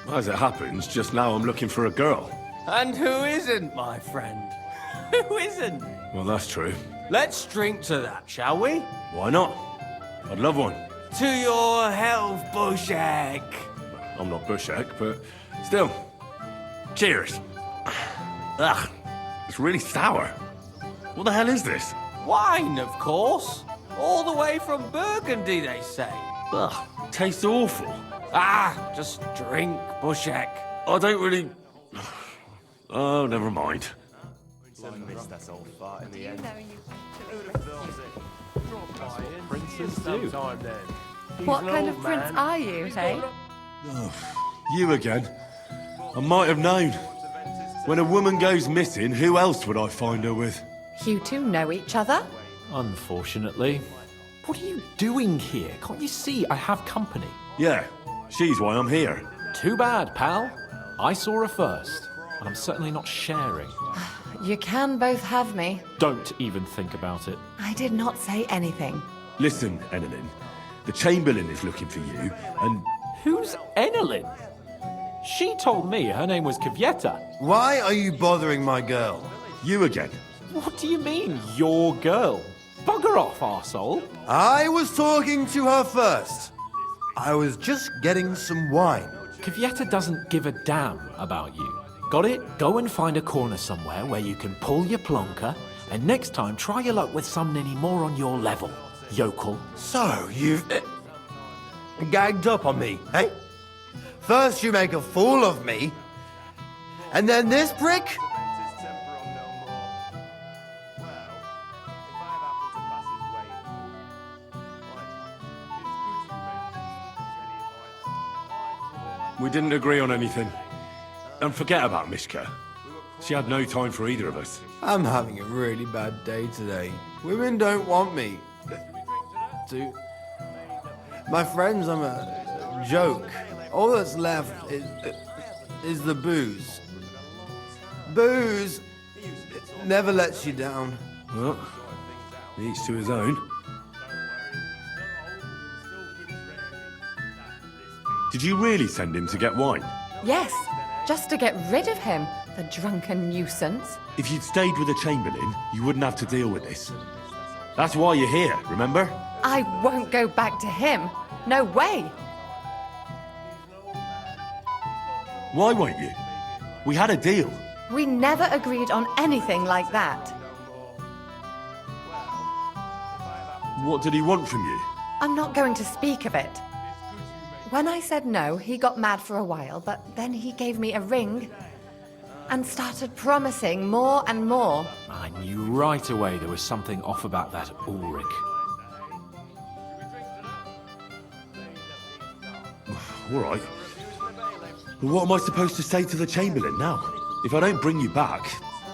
As it happens, just now I'm looking for a girl. And who isn't, my friend? Who isn't? Well, that's true. Let's drink to that, shall we? Why not? I'd love one. To your health, Bushek. I'm not Bushek, but still. Cheers. Ugh, it's really sour. What the hell is this? Wine, of course. All the way from Burgundy, they say. Ugh, tastes awful. Ah, just drink, Bushek. I don't really... Oh, never mind. Missed that old fart in the end. Princes do. What kind of prince are you, hey? Oh, you again. I might have known. When a woman goes missing, who else would I find her with? You two know each other? Unfortunately. What are you doing here? Can't you see I have company? Yeah, she's why I'm here. Too bad, pal. I saw her first, and I'm certainly not sharing. You can both have me. Don't even think about it. I did not say anything. Listen, Enelin, the Chamberlain is looking for you, and... Who's Enelin? She told me her name was Kvyetta. Why are you bothering my girl? You again. What do you mean, your girl? Bugger off, arsehole. I was talking to her first. I was just getting some wine. Kvyetta doesn't give a damn about you. Got it? Go and find a corner somewhere where you can pull your plonker, and next time try your luck with someone any more on your level, yokel. So, you've... gagged up on me, eh? First you make a fool of me, and then this prick? We didn't agree on anything. And forget about Mishka. She had no time for either of us. I'm having a really bad day today. Women don't want me. My friends, I'm a joke. All that's left is the booze. Booze never lets you down. Well, each to his own. Did you really send him to get wine? Yes, just to get rid of him, the drunken nuisance. If you'd stayed with the Chamberlain, you wouldn't have to deal with this. That's why you're here, remember? I won't go back to him. No way. Why won't you? We had a deal. We never agreed on anything like that. What did he want from you? I'm not going to speak of it. When I said no, he got mad for a while, but then he gave me a ring and started promising more and more. I knew right away there was something off about that Ulrich. All right. What am I supposed to say to the Chamberlain now? If I don't bring you back,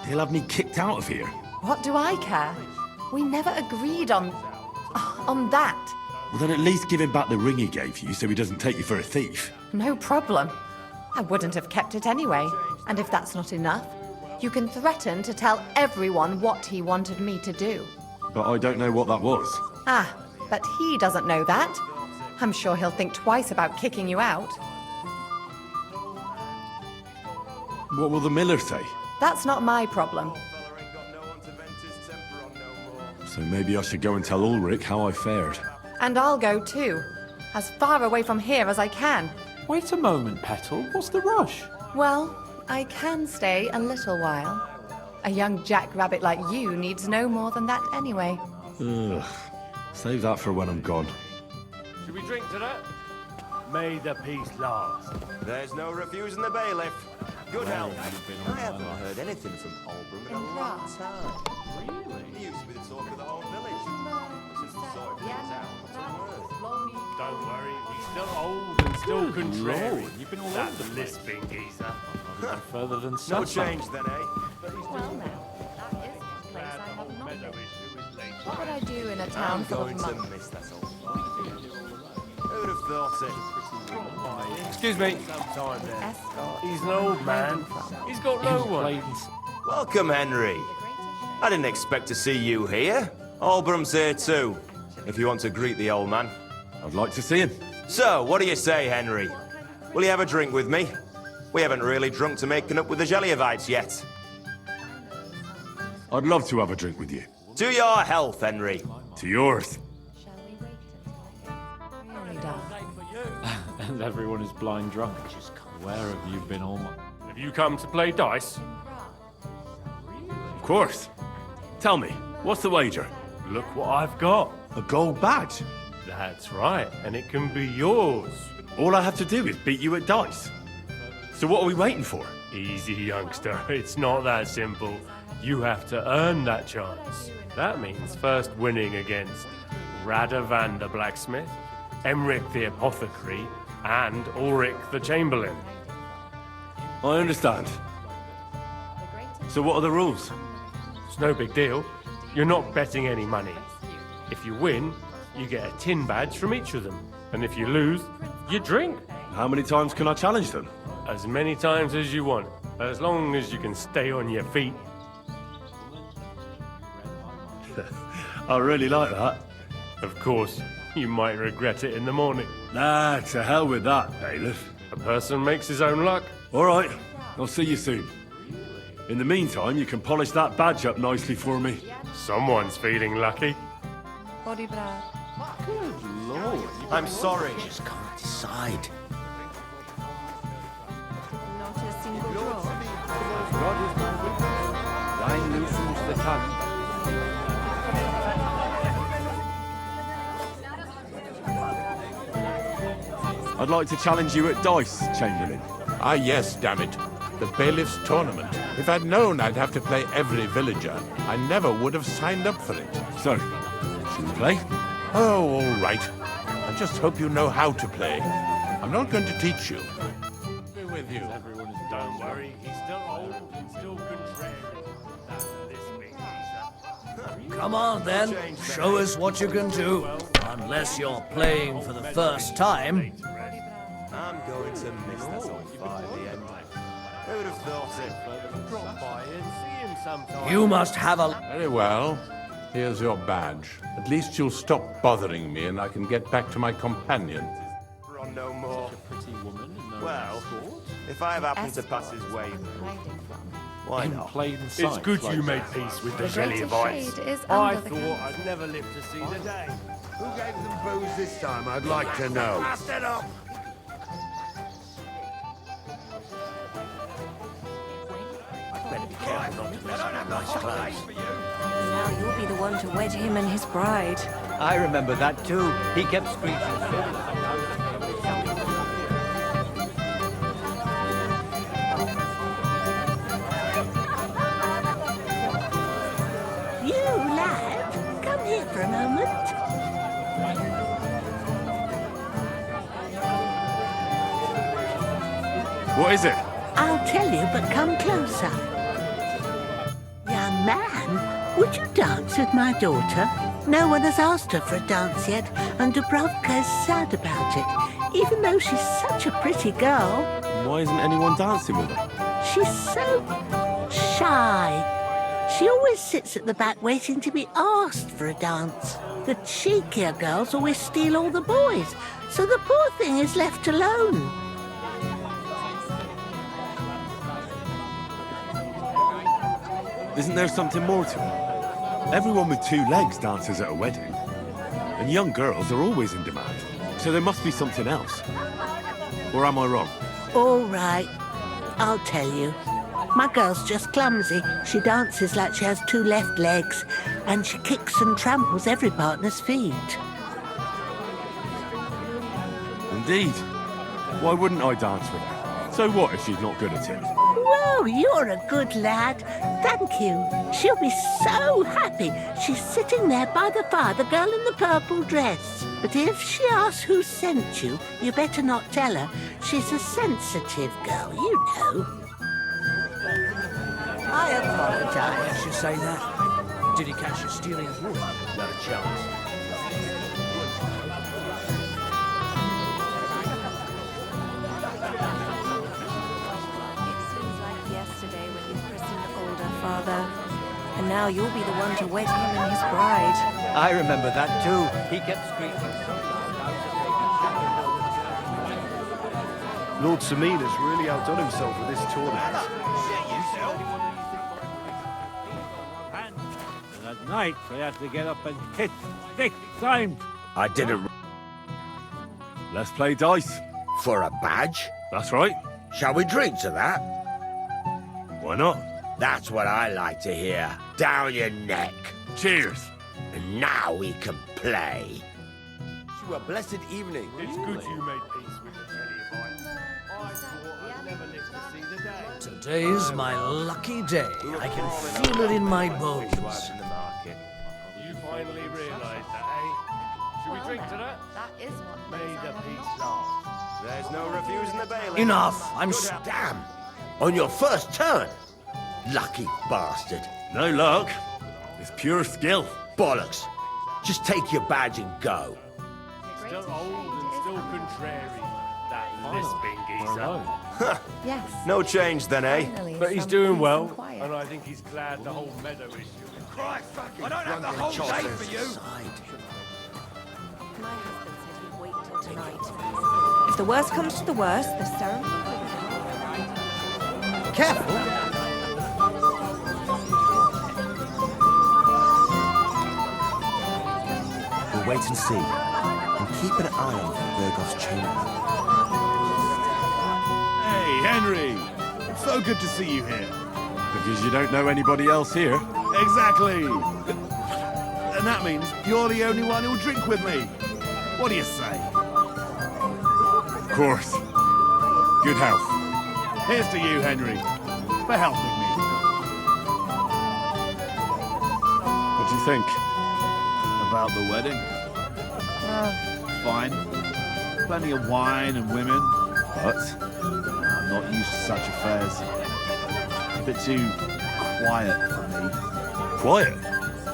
he'll have me kicked out of here. What do I care? We never agreed on that. Well, then at least give him back the ring he gave you so he doesn't take you for a thief. No problem. I wouldn't have kept it anyway. And if that's not enough, you can threaten to tell everyone what he wanted me to do. But I don't know what that was. Ah, but he doesn't know that. I'm sure he'll think twice about kicking you out. What will the miller say? That's not my problem. So maybe I should go and tell Ulrich how I fared. And I'll go too. As far away from here as I can. Wait a moment, Petal. What's the rush? Well, I can stay a little while. A young jackrabbit like you needs no more than that anyway. Ugh. Save that for when I'm gone. Should we drink to that? May the peace last. There's no refusing the bailiff. Good health. I haven't heard anything from Albram in a long time. Really? He used to be the talk of the whole village. Since the sort of things out, what's a word? Don't worry, he's still old and still contrary. You've been all that over the place. lisping geezer. Further than No Suffolk. change then, eh? Well now, that is one place I have not been. What would I do in a town I'm full going of to monks? miss that old Who'd have thought it? Excuse me. Escort. He's an old man. He's got no one. Welcome, Henry. I didn't expect to see you here. Albram's here too, if you want to greet the old man. I'd like to see him. So, what do you say, Henry? Will you have a drink with me? We haven't really drunk to making up with the Gelliavites yet. I'd love to have a drink with you. To your health, Henry. To yours. And everyone is blind drunk. Where have you been all my... Have you come to play dice? Of course. Tell me, what's the wager? Look what I've got. A gold badge? That's right, and it can be yours. All I have to do is beat you at dice. So what are we waiting for? Easy, youngster. It's not that simple. You have to earn that chance. That means first winning against Radovan the blacksmith, Emric the apothecary, and Ulrich the chamberlain. I understand. So what are the rules? It's no big deal. You're not betting any money. If you win, you get a tin badge from each of them. And if you lose, you drink. How many times can I challenge them? As many times as you want, as long as you can stay on your feet. I really like that. Of course, you might regret it in the morning. Nah, to hell with that, bailiff. A person makes his own luck. All right, I'll see you soon. In the meantime, you can polish that badge up nicely for me. Someone's feeling lucky. Body bra. Good lord. I'm sorry. Just can't decide. Not a single draw. Thine loosens the tongue. I'd like to challenge you at dice, Chamberlain. Ah, yes, damn it. The bailiff's tournament. If I'd known I'd have to play every villager, I never would have signed up for it. So, should we play? Oh, all right. I just hope you know how to play. I'm not going to teach you. Be with you. Don't worry, he's still old and still contrary. That lisping geezer. Come on then, show us what you can do. Unless you're playing for the first time. I'm going to miss that old fire at the end. Who'd have thought it? Drop by and see him sometime. You must have a... Very well. Here's your badge. At least you'll stop bothering me and I can get back to my companion. Run no more. Pretty woman in no Well, escort. if I have happened to pass his way, why In not? plain It's sight, good like you made that. peace with the The greater Gelliavites. shade is I under the thought canvas. I'd never live to see the day. Who gave them booze this time, I'd like to know. Pass it up. Better be careful not to mess up my nice clothes. Now you'll be the one to wed him and his bride. I remember that too. He kept screeching. You, lad, come here for a moment. What is it? I'll tell you, but come closer. Young man, would you dance with my daughter? No one has asked her for a dance yet, and Dubrovka is sad about it, even though she's such a pretty girl. Why isn't anyone dancing with her? She's so shy. She always sits at the back waiting to be asked for a dance. The cheekier girls always steal all the boys, so the poor thing is left alone. Isn't there something more to it? Everyone with 2 legs dances at a wedding. And young girls are always in demand. So there must be something else. Or am I wrong? All right, I'll tell you. My girl's just clumsy. She dances like she has 2 left legs, and she kicks and tramples every partner's feet. Indeed. Why wouldn't I dance with her? So what if she's not good at it? Whoa, you're a good lad. Thank you. She'll be so happy. She's sitting there by the fire, the girl in the purple dress. But if she asks who sent you, you better not tell her. She's a sensitive girl, you know. I apologise. Why should say that? Did he catch you stealing wood? Not a chance. Yesterday when you christened older father. And now you'll be the one to wed him and his bride. I remember that too. He kept screeching so loud I Lord Semina's really outdone himself with this tournament. And at night, we have to get up and hit 6 times. I didn't... Let's play dice. For a badge? That's right. Shall we drink to that? Why not? That's what I like to hear. Down your neck. Cheers. And now we can play. To a blessed evening. It's good you made peace with the Jellyfine. I thought I'd never live to see the day. Today's my lucky day. I can feel it in my bones. You finally realised that, eh? Should we drink to that? That is what May the peace last. There's no refusing the bailiff. Enough! I'm damn! On your first turn! Lucky bastard. No luck. It's pure skill. Bollocks. Just take your badge and go. Still old and still contrary. That lisping geezer. Yes. No change then, eh? Finally, But he's some doing peace and well, quiet. and I think he's glad the whole meadow is you. Christ, fucking I don't have the whole day for you. My husband said he'd wait till tonight. If the worst comes to the worst, the ceremony will be Careful! We'll wait and see, and keep an eye on Burgoth's chamber. Hey, Henry! It's so good to see you here. Because you don't know anybody else here. Exactly! And that means you're the only one who'll drink with me. What do you say? Of course. Good health. Here's to you, Henry, for helping me. What do you think? About the wedding? Fine. Plenty of wine and women, but I'm not used to such affairs. A bit too quiet for me. Quiet?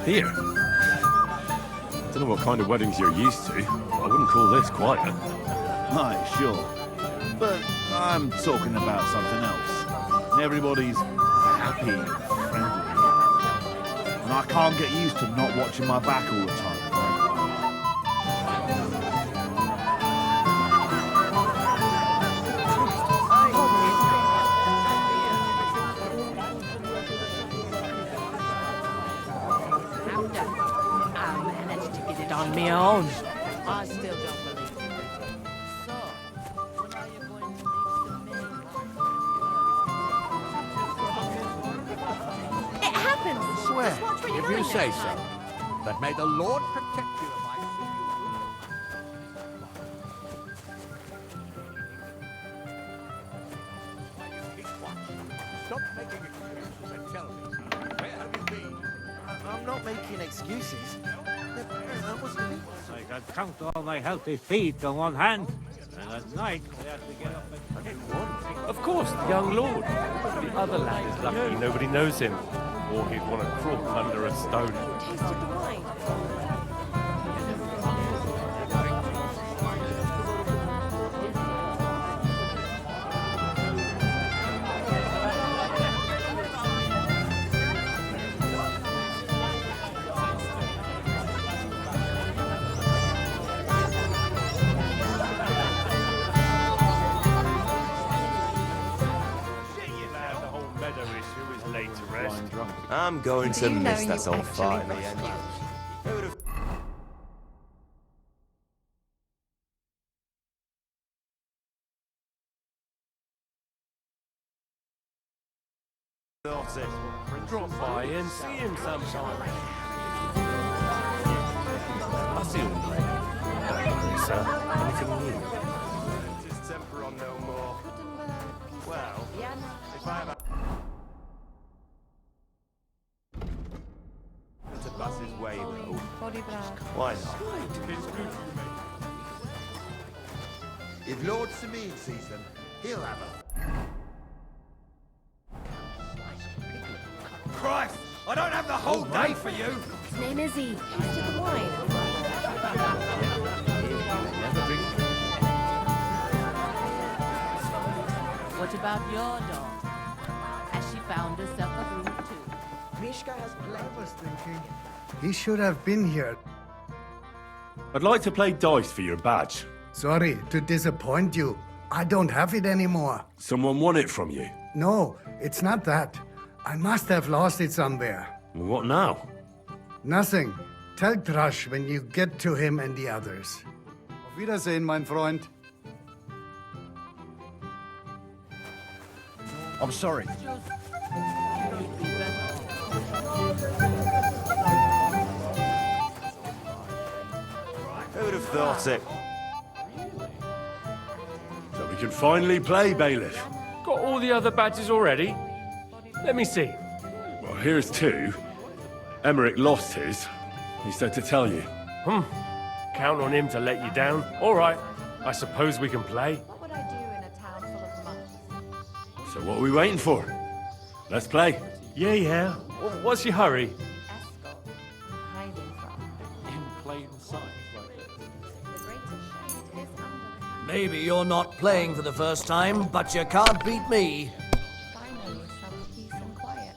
Here? I don't know what kind of weddings you're used to. I wouldn't call this quiet. Aye, sure. But I'm talking about something else. Everybody's happy and friendly. And I can't get used to not watching my back all the time. I managed to get it on my own. I still don't believe it. So, when are you going to leave the It happens. Swear, Just watch what you're if you doing say next so. time. But may the Lord protect you if I see you. Keep watch. Stop making excuses and tell me. Where have you been? I'm not making excuses. I can count all my healthy feet on one hand. And at night, we have to get up and hit one. Of course, the young lord. The other lad is lucky nobody knows him, or he'd want to crawl under a stone. Tasted the wine. I'm going Do to you know miss that you old actually fight. lost one? Who would have thought it? Drop by and see him sometime. I'll see you later. Don't worry, sir. Anything new? His temper on no more. Well, if I ever to pass his way though, why not? If Lord Simeon sees them, he'll have them. Christ! I don't have the whole day for you! His name is Izzy. He's to the wine. What about your daughter? Has she found herself a room too? Mishka has clever thinking. He should have been here. I'd like to play dice for your badge. Sorry to disappoint you. I don't have it anymore. Someone won it from you. No, it's not that. I must have lost it somewhere. What now? Nothing. Tell Thrush when you get to him and the others. Auf Wiedersehen, mein Freund. I'm sorry. Who would have thought it? So we can finally play, Bailiff. Got all the other badges already? Let me see. Well, here's two. Emmerich lost his. He said to tell you. Count on him to let you down. All right. I suppose we can play. What would I do in a town full of monks? So what are we waiting for? Let's play. Yeah. What's your hurry? Escort. Hiding from. In plain sight. The greatest shade is under the Maybe you're not playing for the first time, but you can't beat me. Finally, some peace and quiet.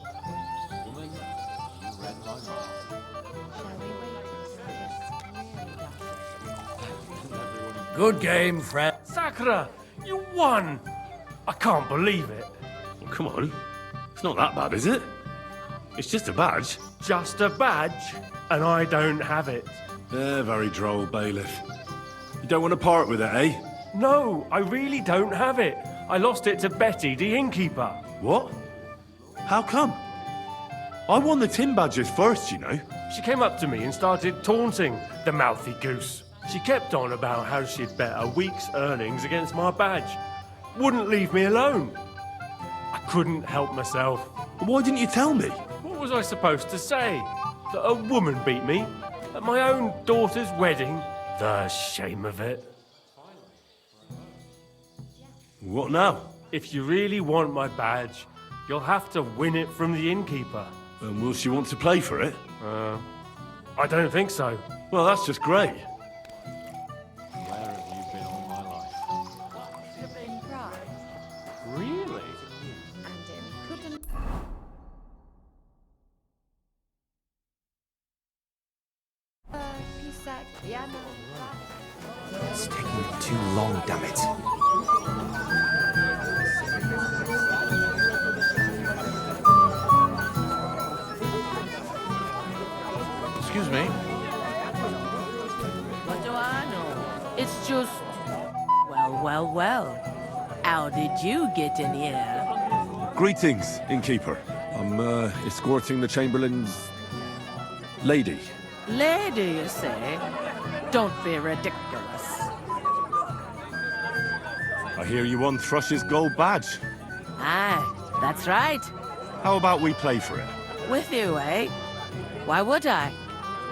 Woman, you read my mind. Shall we wait until it's really dark? Good game, friend. Sakura, you won! I can't believe it. Well, come on. It's not that bad, is it? It's just a badge. Just a badge, and I don't have it. Very droll, Bailiff. You don't want to part with it, eh? No, I really don't have it. I lost it to Betty, the innkeeper. What? How come? I won the tin badges first, you know. She came up to me and started taunting the mouthy goose. She kept on about how she'd bet a week's earnings against my badge. Wouldn't leave me alone. I couldn't help myself. Why didn't you tell me? What was I supposed to say? That a woman beat me? At my own daughter's wedding? The shame of it. What now? If you really want my badge, you'll have to win it from the innkeeper. And will she want to play for it? I don't think so. Well, that's just great. Where have you been all my life? In Prague. Really? And in Putin. Pisak, Vienna. It's taking too long, damn it. Excuse me. What do I know? It's just... Well. How did you get in here? Greetings, innkeeper. I'm escorting the Chamberlain's lady. Lady, you say? Don't be ridiculous. I hear you won Thrush's gold badge. Aye, that's right. How about we play for it? With you, eh? Why would I?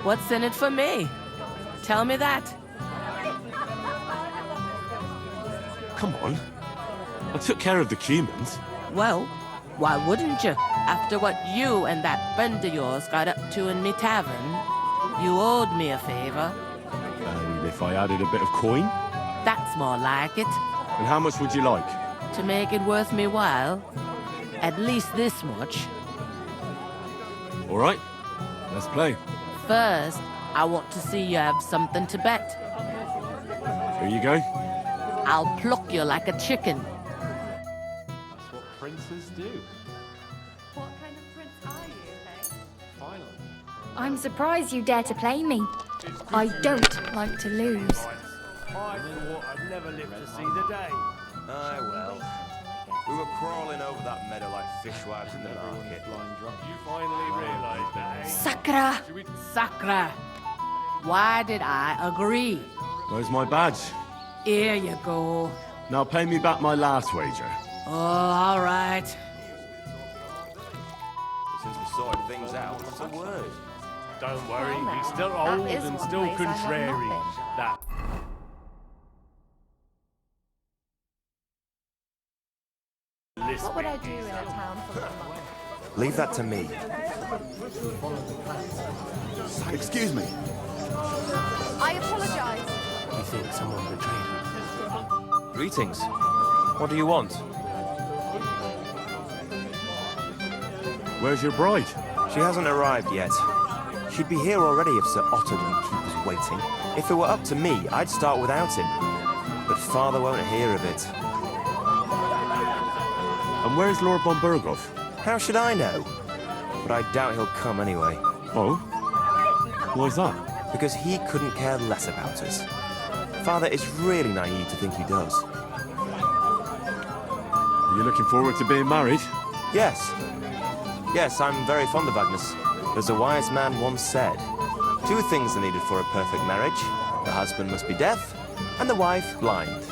What's in it for me? Tell me that. Come on. I took care of the Cumans. Well, why wouldn't you? After what you and that friend of yours got up to in me tavern, you owed me a favor. And if I added a bit of coin? That's more like it. And how much would you like? To make it worth me while, at least this much. All right, let's play. First, I want to see you have something to bet. Here you go. I'll pluck you like a chicken. That's what princes do. What kind of prince are you, eh? I'm surprised you dare to play me. I don't like to lose. I thought I'd never live to see the day. Aye, well. We were crawling over that meadow like fishwives in the market. You finally realised that, eh? Sakra! Sakra. Why did I agree? Where's my badge? Here you go. Now pay me back my last wager. Oh, all right. Since we sorted things out, what's the word? Don't worry, Well, he's now, still that old is and one still place I have contrary. not That. What would I do in a town full of money? Leave that to me. Excuse me. I apologize. We think someone betrayed us. Greetings. What do you want? Where's your bride? She hasn't arrived yet. She'd be here already if Sir Otto didn't keep us waiting. If it were up to me, I'd start without him. But Father won't hear of it. And where's Lord von Berghoff? How should I know? But I doubt he'll come anyway. Oh? Why's that? Because he couldn't care less about us. Father is really naive to think he does. Are you looking forward to being married? Yes. Yes, I'm very fond of Agnes. As a wise man once said, 2 things are needed for a perfect marriage. The husband must be deaf, and the wife blind.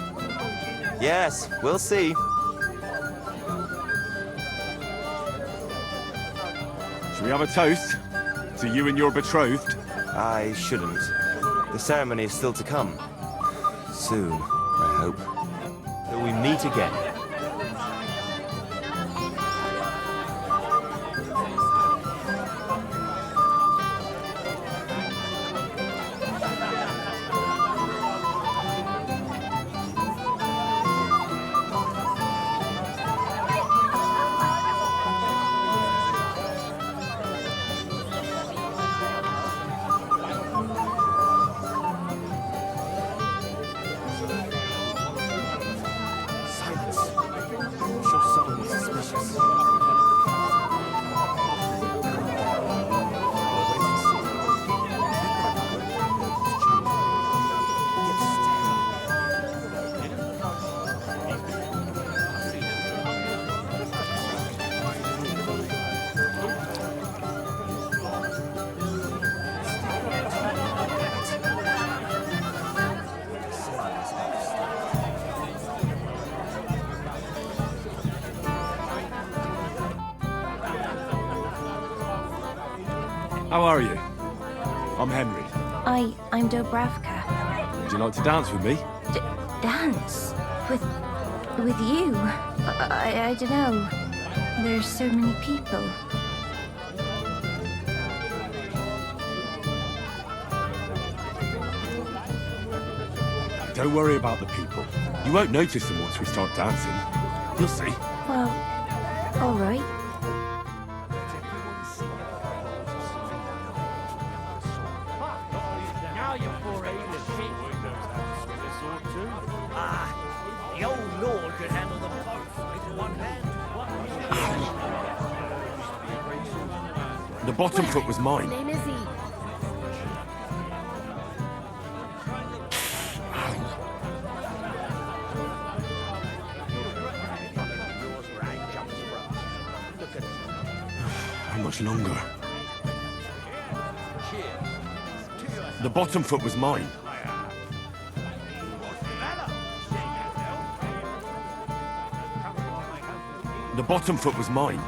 Yes, we'll see. Shall we have a toast? To you and your betrothed? I shouldn't. The ceremony is still to come. Soon, I hope. Till we meet again. How are you? I'm Henry. I'm Dobravka. Would you like to dance with me? Dance? With you? I don't know. There's so many people. Don't worry about the people. You won't notice them once we start dancing. You'll see. Well, all right. Now you're 4 English shit. With a sword too. Ah, the old lord could handle them both with one hand. The bottom foot was mine. Name is he. How much longer? The bottom foot was mine. The bottom foot was mine.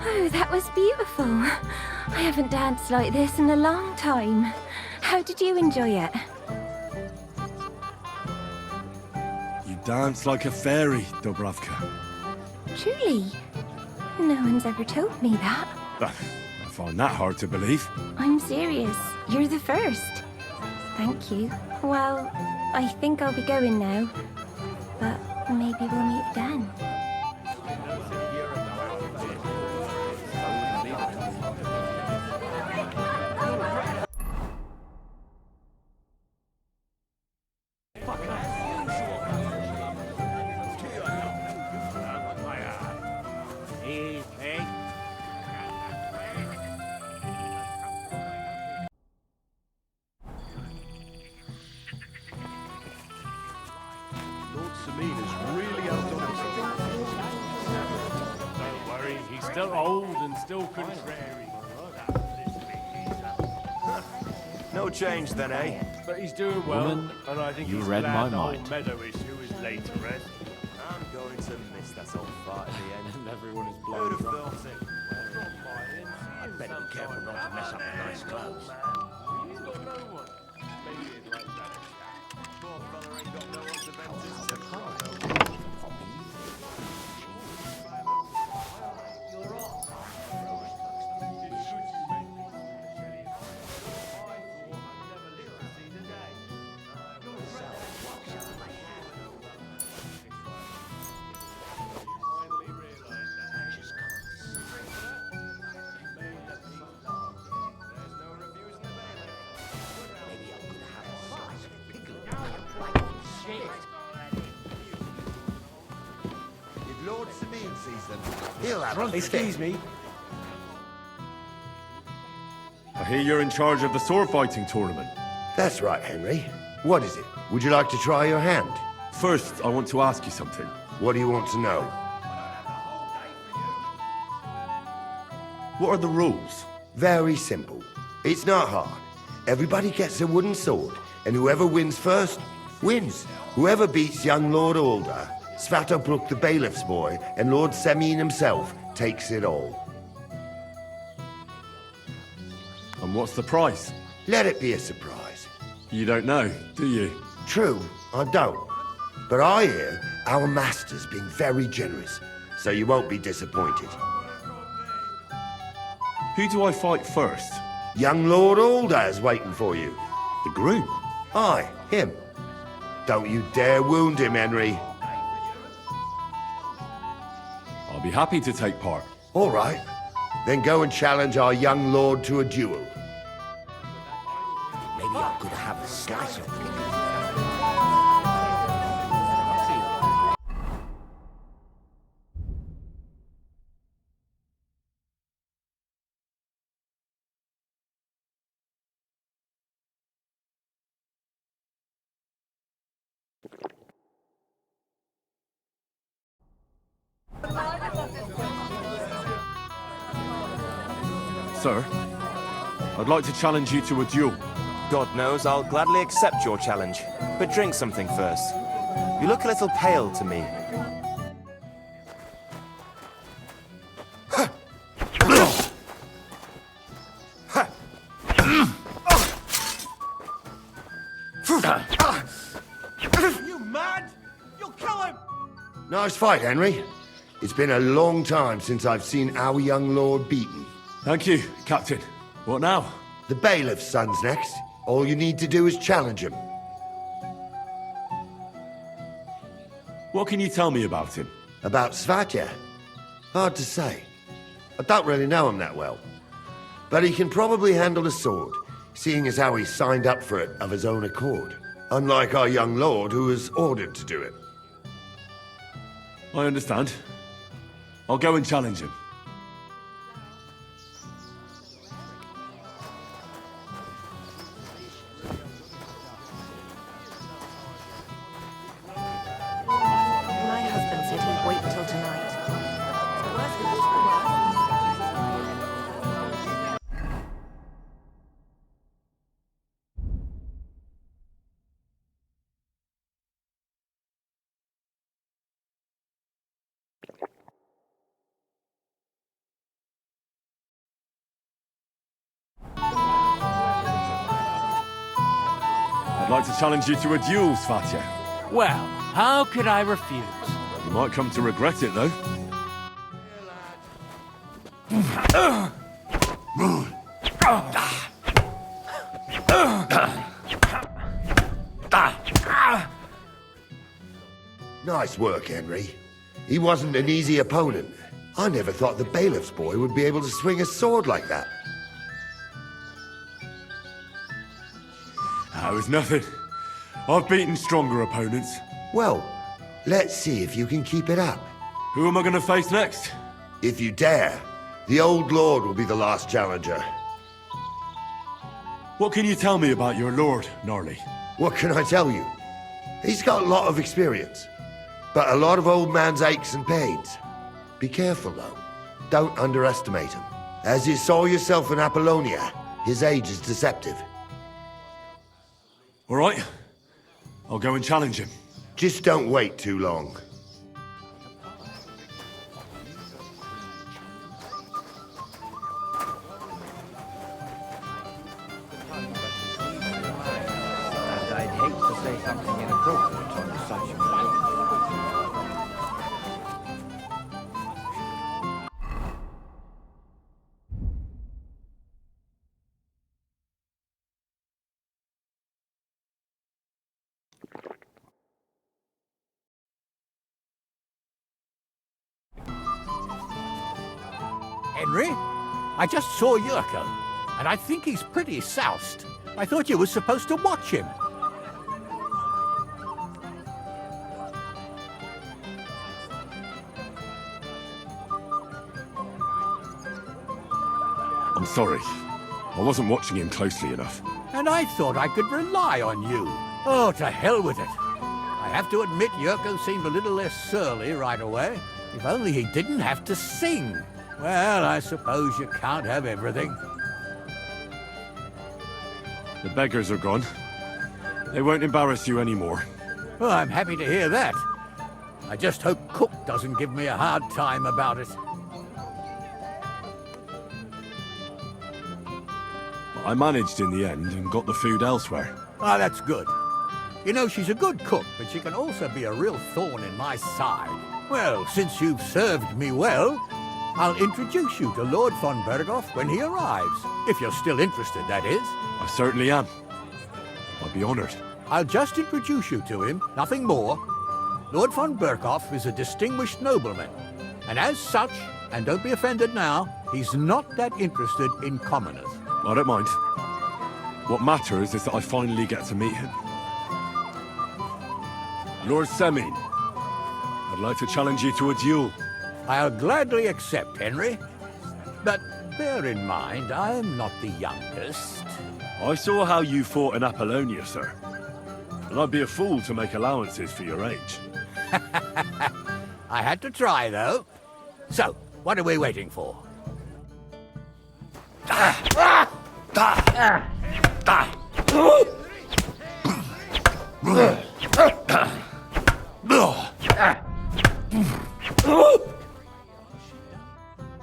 Oh, that was beautiful. I haven't danced like this in a long time. How did you enjoy it? You dance like a fairy, Dobravka. Truly? No one's ever told me that. I find that hard to believe. I'm serious. You're the first. Thank you. Well, I think I'll be going now. But maybe we'll meet again. still contrary. No change then, eh? But he's doing well, Woman, and I think you he's read glad my the whole mind. meadow is to his laid to rest. I'm going to miss that old fart at the end. And everyone is Who'd blown have drunk. thought it? I'd better be careful not to mess up the nice clothes. He's got no one. Maybe he'd like that. Poor fella ain't got no one to vent his If Lord Sabine sees them, he'll have a Excuse me. I hear you're in charge of the sword fighting tournament. That's right, Henry. What is it? Would you like to try your hand? First, I want to ask you something. What do you want to know? What are the rules? Very simple. It's not hard. Everybody gets a wooden sword, and whoever wins first, wins. Whoever beats young Lord Alder, Svatopluk the bailiff's boy, and Lord Semyon himself takes it all. And what's the price? Let it be a surprise. You don't know, do you? True, I don't. But I hear our master's been very generous, so you won't be disappointed. Who do I fight first? Young Lord Alder is waiting for you. The groom? Aye, him. Don't you dare wound him, Henry. I'll be happy to take part. All right. Then go and challenge our young lord to a duel. Maybe I could have a slice of pickle. Sir, I'd like to challenge you to a duel. God knows I'll gladly accept your challenge. But drink something first. You look a little pale to me. You mad? You'll kill him! Nice fight, Henry. It's been a long time since I've seen our young lord beaten. Thank you, Captain. What now? The bailiff's son's next. All you need to do is challenge him. What can you tell me about him? About Svatya? Hard to say. I don't really know him that well. But he can probably handle a sword, seeing as how he signed up for it of his own accord. Unlike our young lord, who was ordered to do it. I understand. I'll go and challenge him. My husband said he'd wait till tonight. I'd like to challenge you to a duel, Svatya. Well, how could I refuse? You might come to regret it, though. Nice work, Henry. He wasn't an easy opponent. I never thought the bailiff's boy would be able to swing a sword like that. That was nothing. I've beaten stronger opponents. Well, let's see if you can keep it up. Who am I going to face next? If you dare, the old lord will be the last challenger. What can you tell me about your lord, Gnarly? What can I tell you? He's got a lot of experience, but a lot of old man's aches and pains. Be careful, though. Don't underestimate him. As you saw yourself in Apollonia, his age is deceptive. All right. I'll go and challenge him. Just don't wait too long. And I'd hate to say something inappropriate on such a Henry, I just saw Yurko, and I think he's pretty soused. I thought you were supposed to watch him. I'm sorry. I wasn't watching him closely enough. And I thought I could rely on you. Oh, to hell with it. I have to admit Yurko seemed a little less surly right away. If only he didn't have to sing. Well, I suppose you can't have everything. The beggars are gone. They won't embarrass you anymore. Well, I'm happy to hear that. I just hope Cook doesn't give me a hard time about it. I managed in the end and got the food elsewhere. Ah, that's good. You know, she's a good cook, but she can also be a real thorn in my side. Well, since you've served me well, I'll introduce you to Lord von Berghoff when he arrives. If you're still interested, that is. I certainly am. I'd be honored. I'll just introduce you to him, nothing more. Lord von Berghoff is a distinguished nobleman, and as such, and don't be offended now, he's not that interested in commoners. I don't mind. What matters is that I finally get to meet him. Lord Semin, I'd like to challenge you to a duel. I'll gladly accept, Henry. But bear in mind, I'm not the youngest. I saw how you fought in Apollonia, sir. And I'd be a fool to make allowances for your age. I had to try, though. So, what are we waiting for?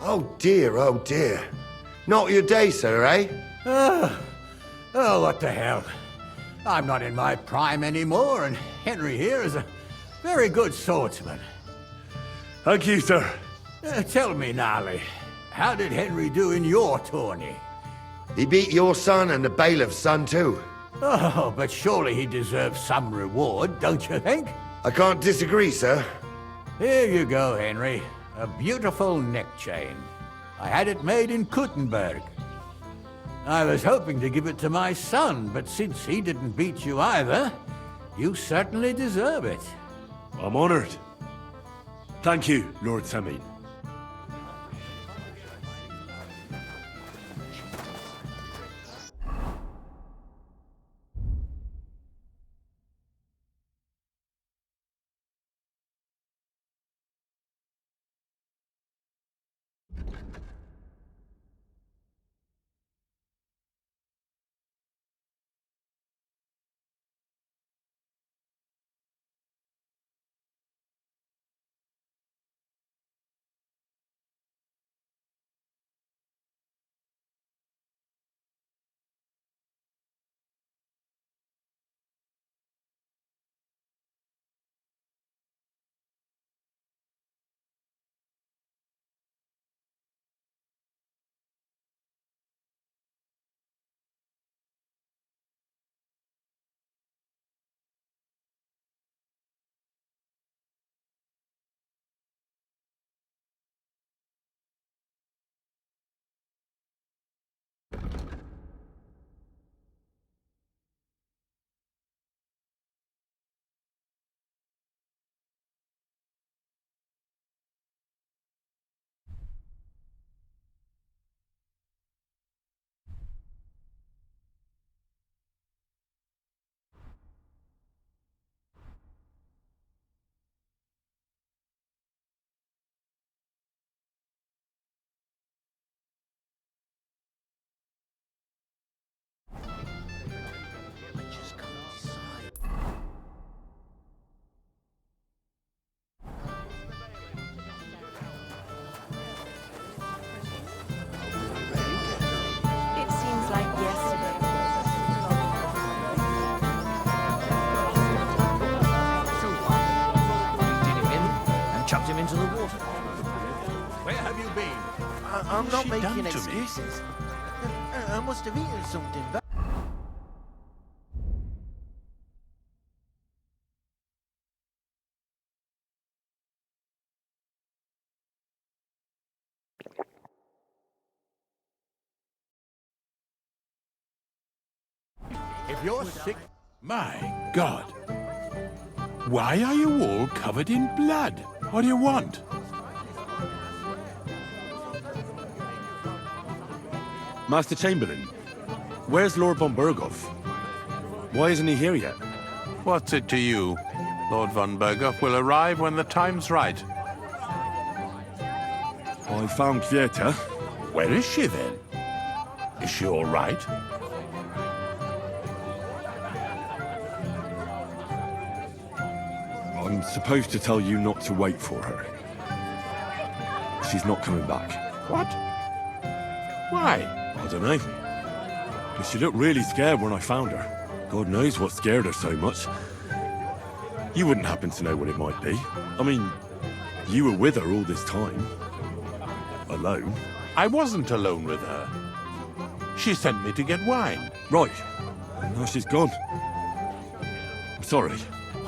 Oh dear, oh dear. Not your day, sir, eh? Oh, what the hell. I'm not in my prime anymore, and Henry here is a very good swordsman. Thank you, sir. Tell me, Gnarly, how did Henry do in your tourney? He beat your son and the bailiff's son, too. Oh, but surely he deserves some reward, don't you think? I can't disagree, sir. Here you go, Henry. A beautiful neck chain. I had it made in Kuttenberg. I was hoping to give it to my son, but since he didn't beat you either, you certainly deserve it. I'm honored. Thank you, Lord Semin. into the water. Where have you been? I'm What's not she making done to me? excuses. I must have eaten something bad. If you're sick... My God. Why are you all covered in blood? What do you want? Master Chamberlain, where's Lord von Berghoff? Why isn't he here yet? What's it to you? Lord von Berghoff will arrive when the time's right. I found Vieta. Where is she then? Is she all right? I'm supposed to tell you not to wait for her. She's not coming back. What? Why? I don't know. But she looked really scared when I found her. God knows what scared her so much. You wouldn't happen to know what it might be. I mean, you were with her all this time. Alone. I wasn't alone with her. She sent me to get wine. Right. Now she's gone. I'm sorry.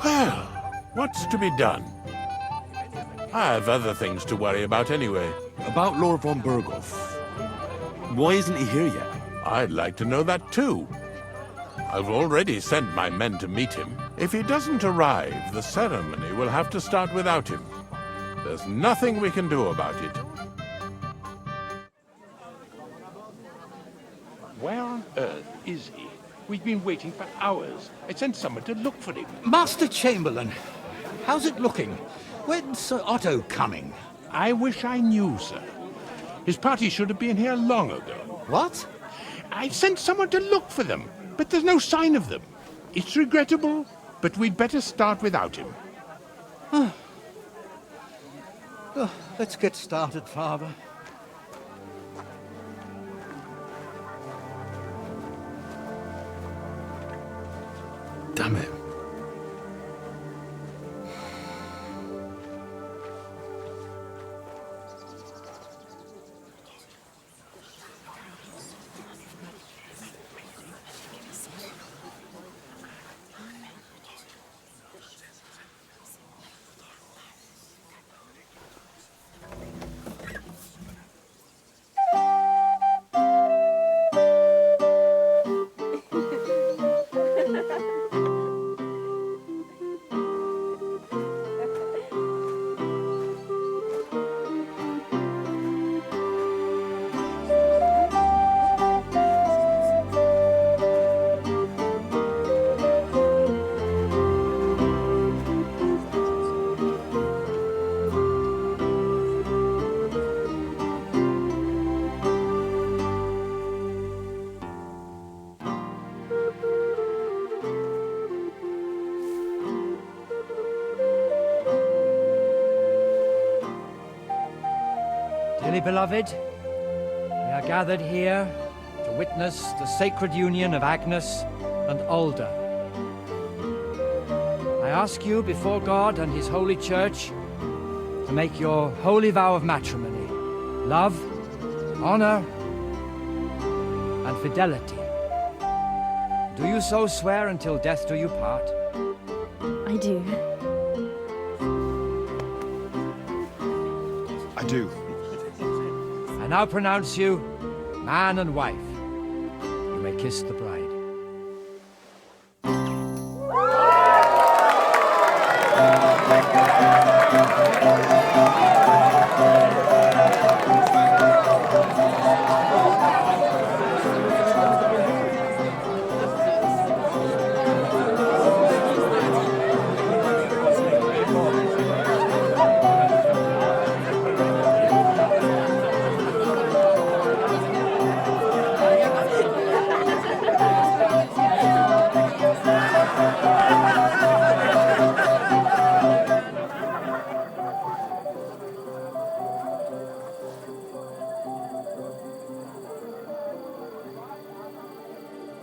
Well, what's to be done? I have other things to worry about anyway. About Lord von Berghoff. Why isn't he here yet? I'd like to know that too. I've already sent my men to meet him. If he doesn't arrive, the ceremony will have to start without him. There's nothing we can do about it. Where on earth is he? We've been waiting for hours. I sent someone to look for him. Master Chamberlain, how's it looking? When's Sir Otto coming? I wish I knew, sir. His party should have been here long ago. What? I sent someone to look for them, but there's no sign of them. It's regrettable, but we'd better start without him. Let's get started, Father. Damn it. Dearly beloved, we are gathered here to witness the sacred union of Agnes and Alda. I ask you before God and His holy church to make your holy vow of matrimony, love, honor, and fidelity. Do you so swear until death do you part? I do. I do. I now pronounce you man and wife. You may kiss the bride.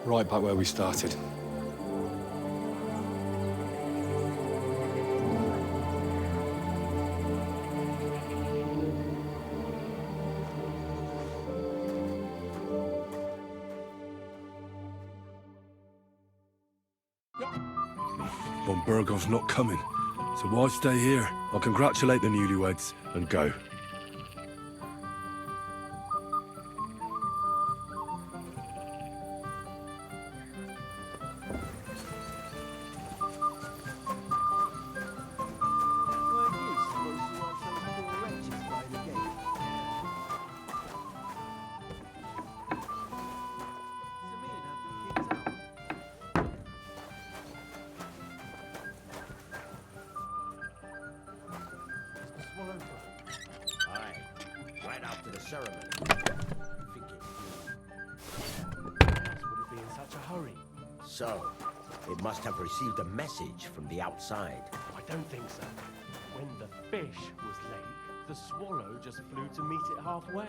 Right back where we started. von Burgov's not coming. So why stay here? I'll congratulate the newlyweds and go. Aye, right after the ceremony. Would it be in such a hurry? So, it must have received a message from the outside. I don't think so. When the fish was late, the swallow just flew to meet it halfway.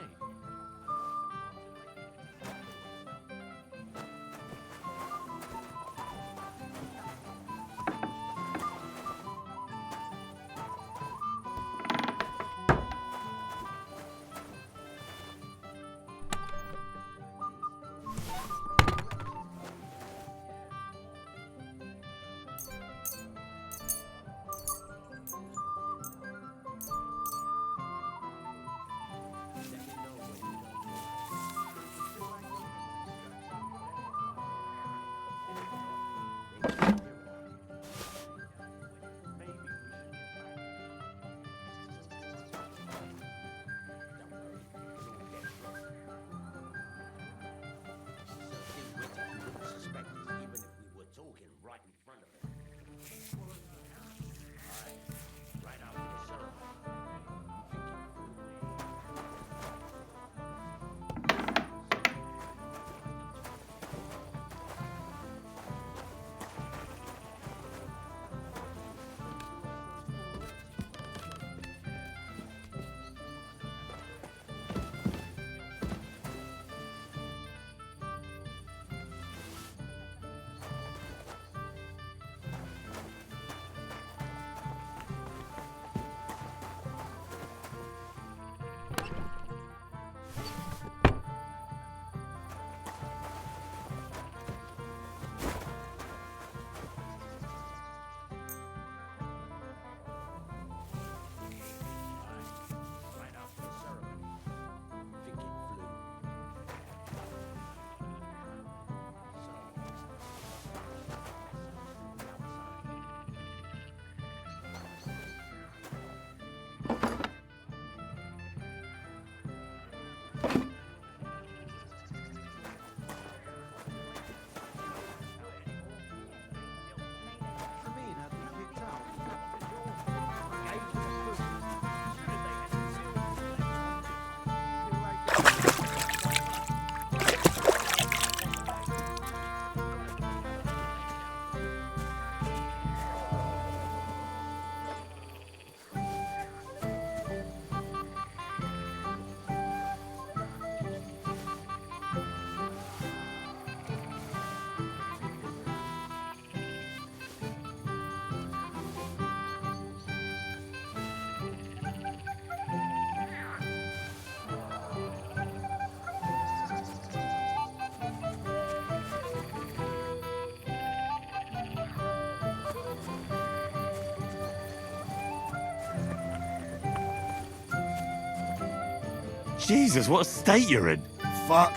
Jesus, what a state you're in. Fuck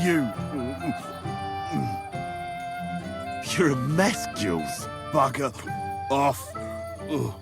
you. You're a mess, Jules. Bugger off. Ugh.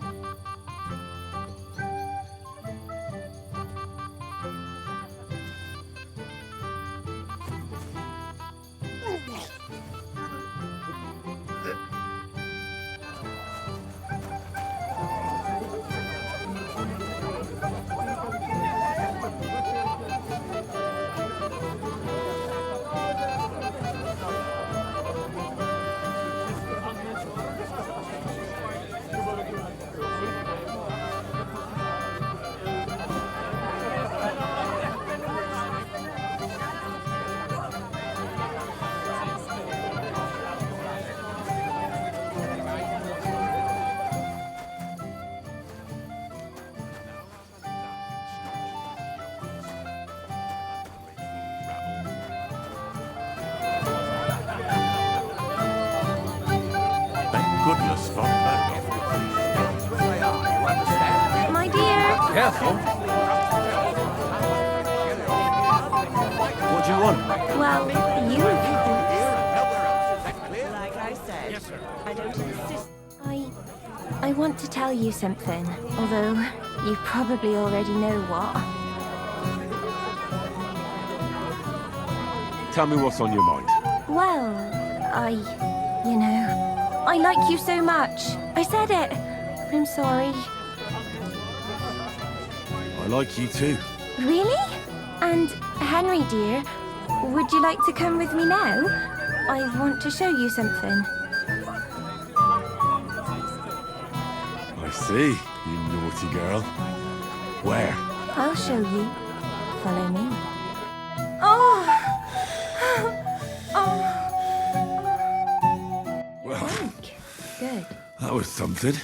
careful. What do you want? Well, you. Like I said, I don't insist. I want to tell you something, although you probably already know what. Tell me what's on your mind. Well, I like you so much. I said it. I'm sorry. I like you too. Really? And Henry, dear, would you like to come with me now? I want to show you something. I see, you naughty girl. Where? I'll show you. Follow me. Oh! Oh! Well, Good. that was something.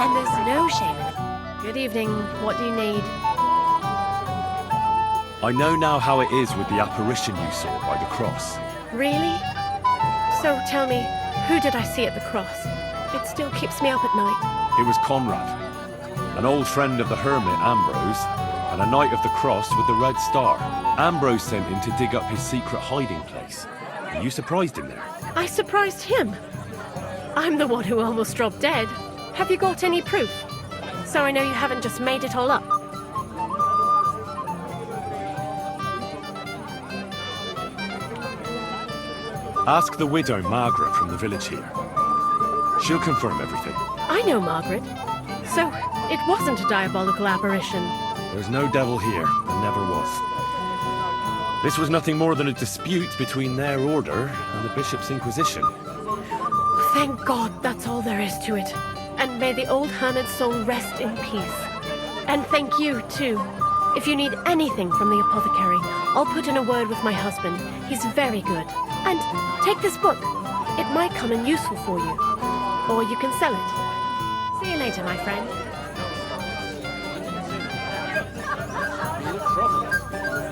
And there's no shame in it. Good evening. What do you need? I know now how it is with the apparition you saw by the cross. Really? So tell me, who did I see at the cross? It still keeps me up at night. It was Conrad, an old friend of the hermit Ambrose, and a knight of the cross with the red star. Ambrose sent him to dig up his secret hiding place. And you surprised him there. I surprised him. I'm the one who almost dropped dead. Have you got any proof? So I know you haven't just made it all up. Ask the widow Margaret from the village here. She'll confirm everything. I know Margaret. So, it wasn't a diabolical apparition. There's no devil here, and never was. This was nothing more than a dispute between their order and the Bishop's Inquisition. Thank God that's all there is to it. And may the old hermit's soul rest in peace. And thank you, too. If you need anything from the apothecary, I'll put in a word with my husband. He's very good. And take this book. It might come in useful for you. Or you can sell it. See you later, my friend.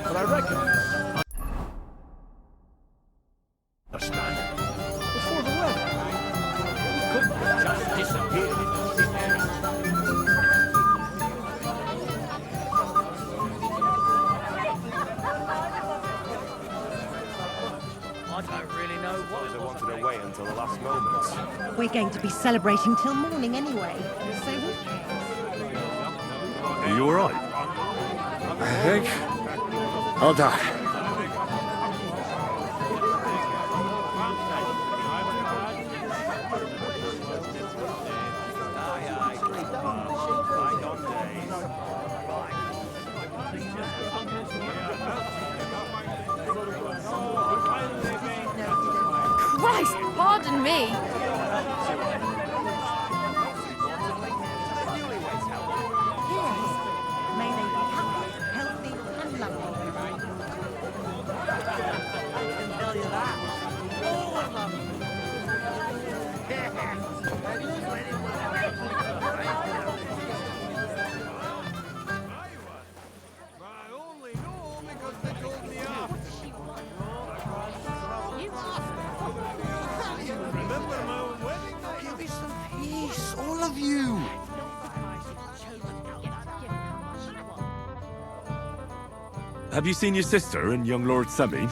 But I reckon... Understand? Before the wedding. We couldn't just disappear into thin air. I don't really know what They wanted to wait until the last moment. We're going to be celebrating till morning anyway, so who Are you alright? I think I'll die. Christ, pardon me. may they be happy, healthy, and lovely. Peace, all of you. Have you seen your sister and young Lord Semine?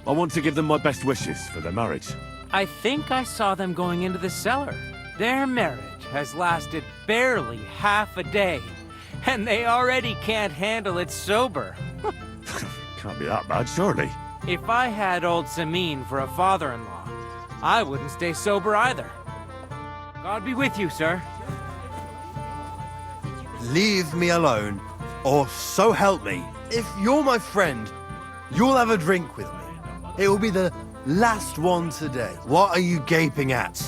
I want to give them my best wishes for their marriage. I think I saw them going into the cellar. Their marriage has lasted barely half a day, and they already can't handle it sober. Can't be that bad, surely. If I had old Semine for a father-in-law, I wouldn't stay sober either. God be with you, sir. Leave me alone, or so help me. If you're my friend, you'll have a drink with me. It will be the last one today. What are you gaping at?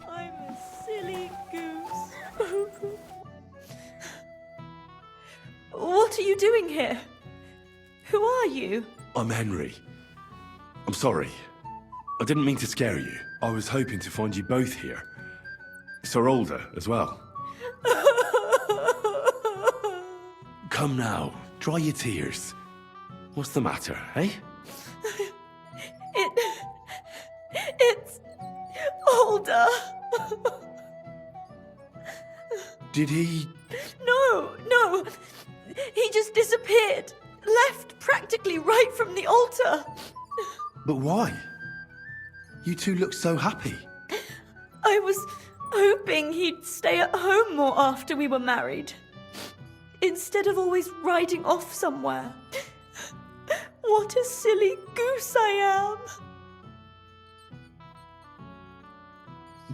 I'm a silly goose. What are you doing here? Who are you? I'm Henry. I'm sorry. I didn't mean to scare you. I was hoping to find you both here. Sir Older as well. Come now, dry your tears. What's the matter, eh? It's Older. Did he... No. He just disappeared. Left practically right from the altar. But why? You two look so happy. I was hoping he'd stay at home more after we were married. Instead of always riding off somewhere. What a silly goose I am.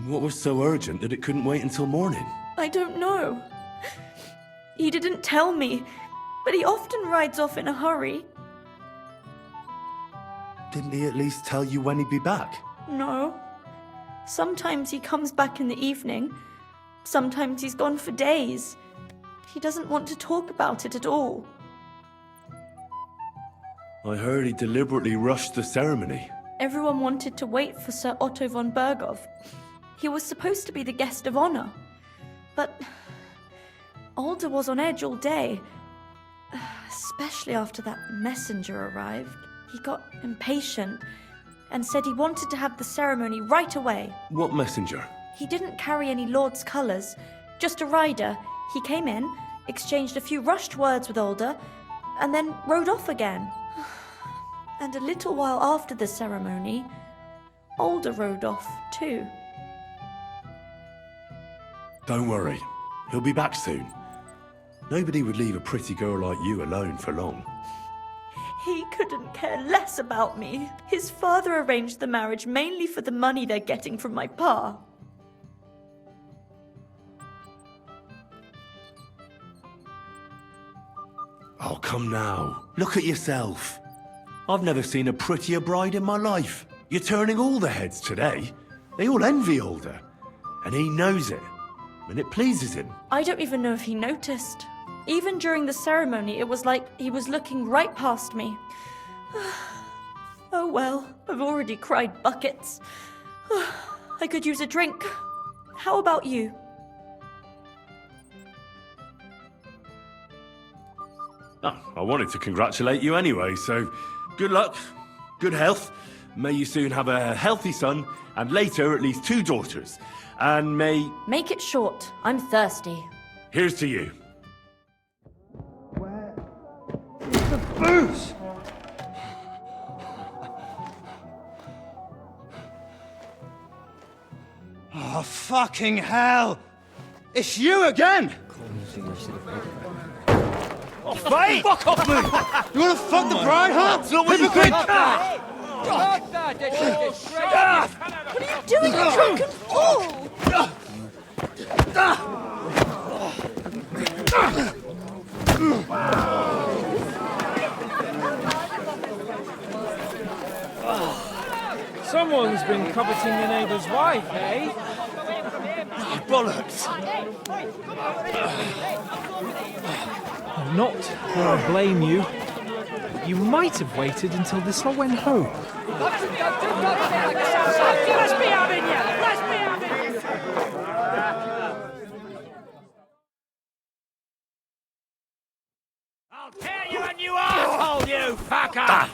What was so urgent that it couldn't wait until morning? I don't know. He didn't tell me, but he often rides off in a hurry. Didn't he at least tell you when he'd be back? No. Sometimes he comes back in the evening. Sometimes he's gone for days. He doesn't want to talk about it at all. I heard he deliberately rushed the ceremony. Everyone wanted to wait for Sir Otto von Berghoff. He was supposed to be the guest of honor. But Alder was on edge all day. Especially after that messenger arrived. He got impatient and said he wanted to have the ceremony right away. What messenger? He didn't carry any lord's colours, just a rider. He came in, exchanged a few rushed words with Alder, and then rode off again. And a little while after the ceremony, Alder rode off too. Don't worry. He'll be back soon. Nobody would leave a pretty girl like you alone for long. He couldn't care less about me. His father arranged the marriage mainly for the money they're getting from my pa. Oh, come now. Look at yourself. I've never seen a prettier bride in my life. You're turning all the heads today. They all envy Alder. And he knows it. And it pleases him. I don't even know if he noticed. Even during the ceremony, it was like he was looking right past me. Oh well, I've already cried buckets. I could use a drink. How about you? Oh, I wanted to congratulate you anyway, so good luck, good health. May you soon have a healthy son, and later at least 2 daughters. And may... Make it short. I'm thirsty. Here's to you. The booze! Oh, fucking hell! It's you again! Oh, Fight! fuck off me! You wanna fuck the bride, huh? It's not what you Hypocrite! What are you doing, you drunken fool? Someone's been coveting your neighbour's wife, eh? Bollocks! I'm not gonna blame you. You might have waited until this all went home. Let's be having you! Let's be having you! I'll tear you a new asshole, you fucker!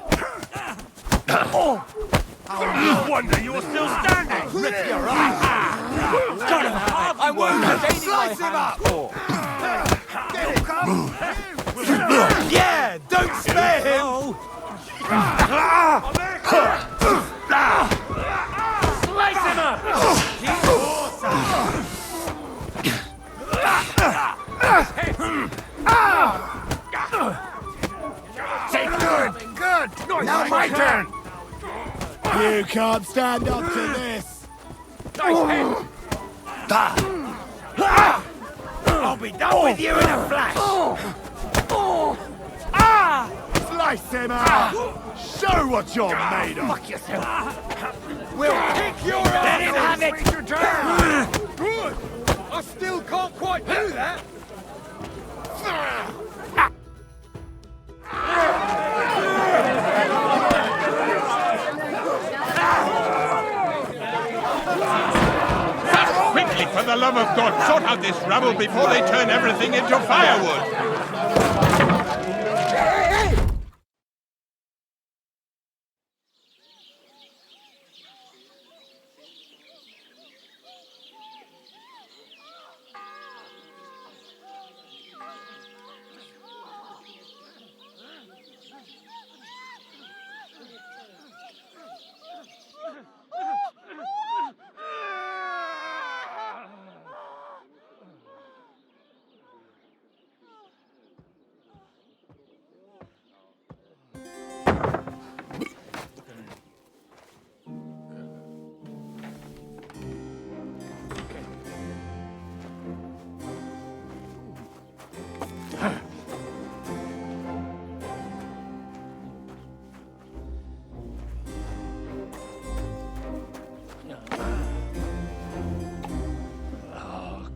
No wonder you're still standing! Rip your eyes! I won't slice him up! Get him! Yeah, don't spare him! Slice him up! Take good! Good! Now my turn! You can't stand up to this! Nice hit! I'll be done with you in a flash! Slice him out! Show what you're made of! Fuck yourself! We'll kick your ass! Let him have it! Good! I still can't quite do that! Quickly, for the love of God, sort out this rabble before they turn everything into firewood!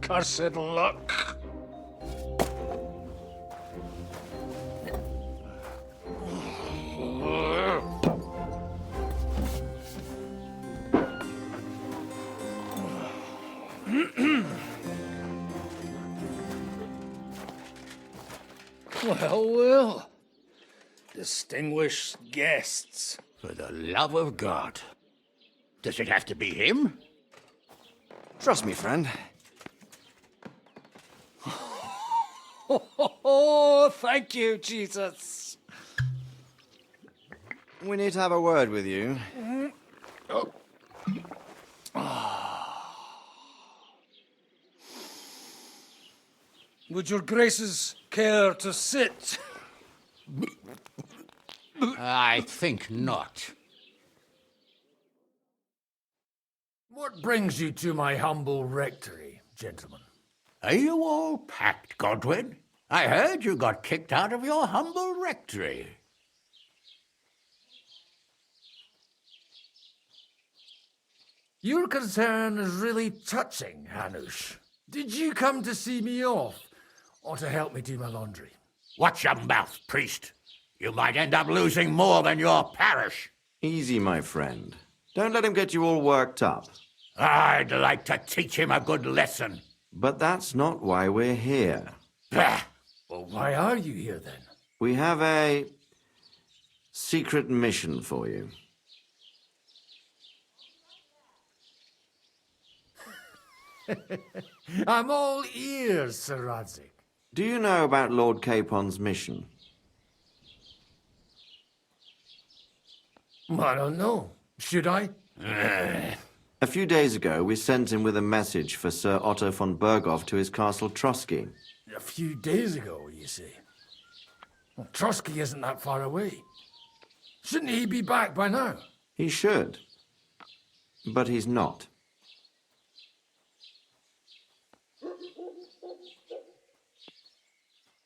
Cursed luck. Well, well. Distinguished guests. For the love of God. Does it have to be him? Trust me, friend. Oh, thank you, Jesus. we need to have a word with you. Would your graces care to sit? I think not. What brings you to my humble rectory, gentlemen? Are you all packed, Godwin? I heard you got kicked out of your humble rectory. Your concern is really touching, Hanush. Did you come to see me off, or to help me do my laundry? Watch your mouth, priest. You might end up losing more than your parish. Easy, my friend. Don't let him get you all worked up. I'd like to teach him a good lesson. But that's not why we're here. Bah! Well, why are you here, then? We have a secret mission for you. I'm all ears, Sir Radzik. Do you know about Lord Capon's mission? I don't know. Should I? A few days ago, we sent him with a message for Sir Otto von Berghoff to his castle Trotsky. A few days ago, you see. Well, Trotsky isn't that far away. Shouldn't he be back by now? He should. But he's not.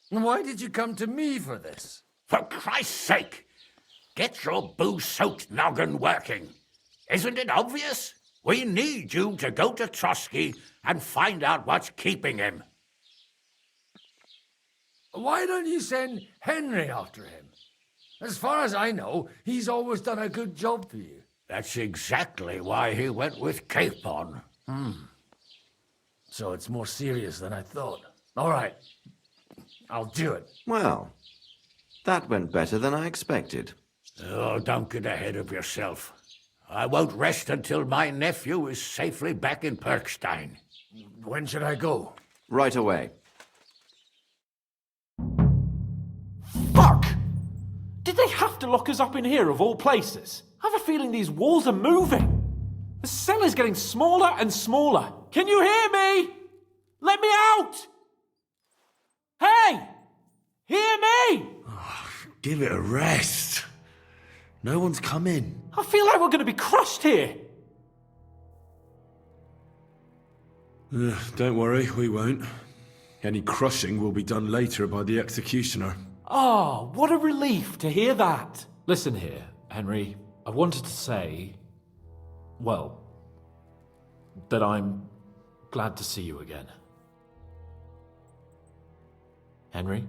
Why did you come to me for this? For Christ's sake! Get your booze-soaked noggin working. Isn't it obvious? We need you to go to Trotsky and find out what's keeping him. Why don't you send Henry after him? As far as I know, he's always done a good job for you. That's exactly why he went with Capon. So it's more serious than I thought. All right. I'll do it. Well, that went better than I expected. Oh, don't get ahead of yourself. I won't rest until my nephew is safely back in Perkstein. When should I go? Right away. Fuck! Did they have to lock us up in here of all places? I have a feeling these walls are moving. The cell is getting smaller and smaller. Can you hear me? Let me out! Hey! Hear me! Give it a rest. No one's come in. I feel like we're going to be crushed here. Don't worry, we won't. Any crushing will be done later by the executioner. Oh, what a relief to hear that. Listen here, Henry. I wanted to say, well, that I'm glad to see you again. Henry?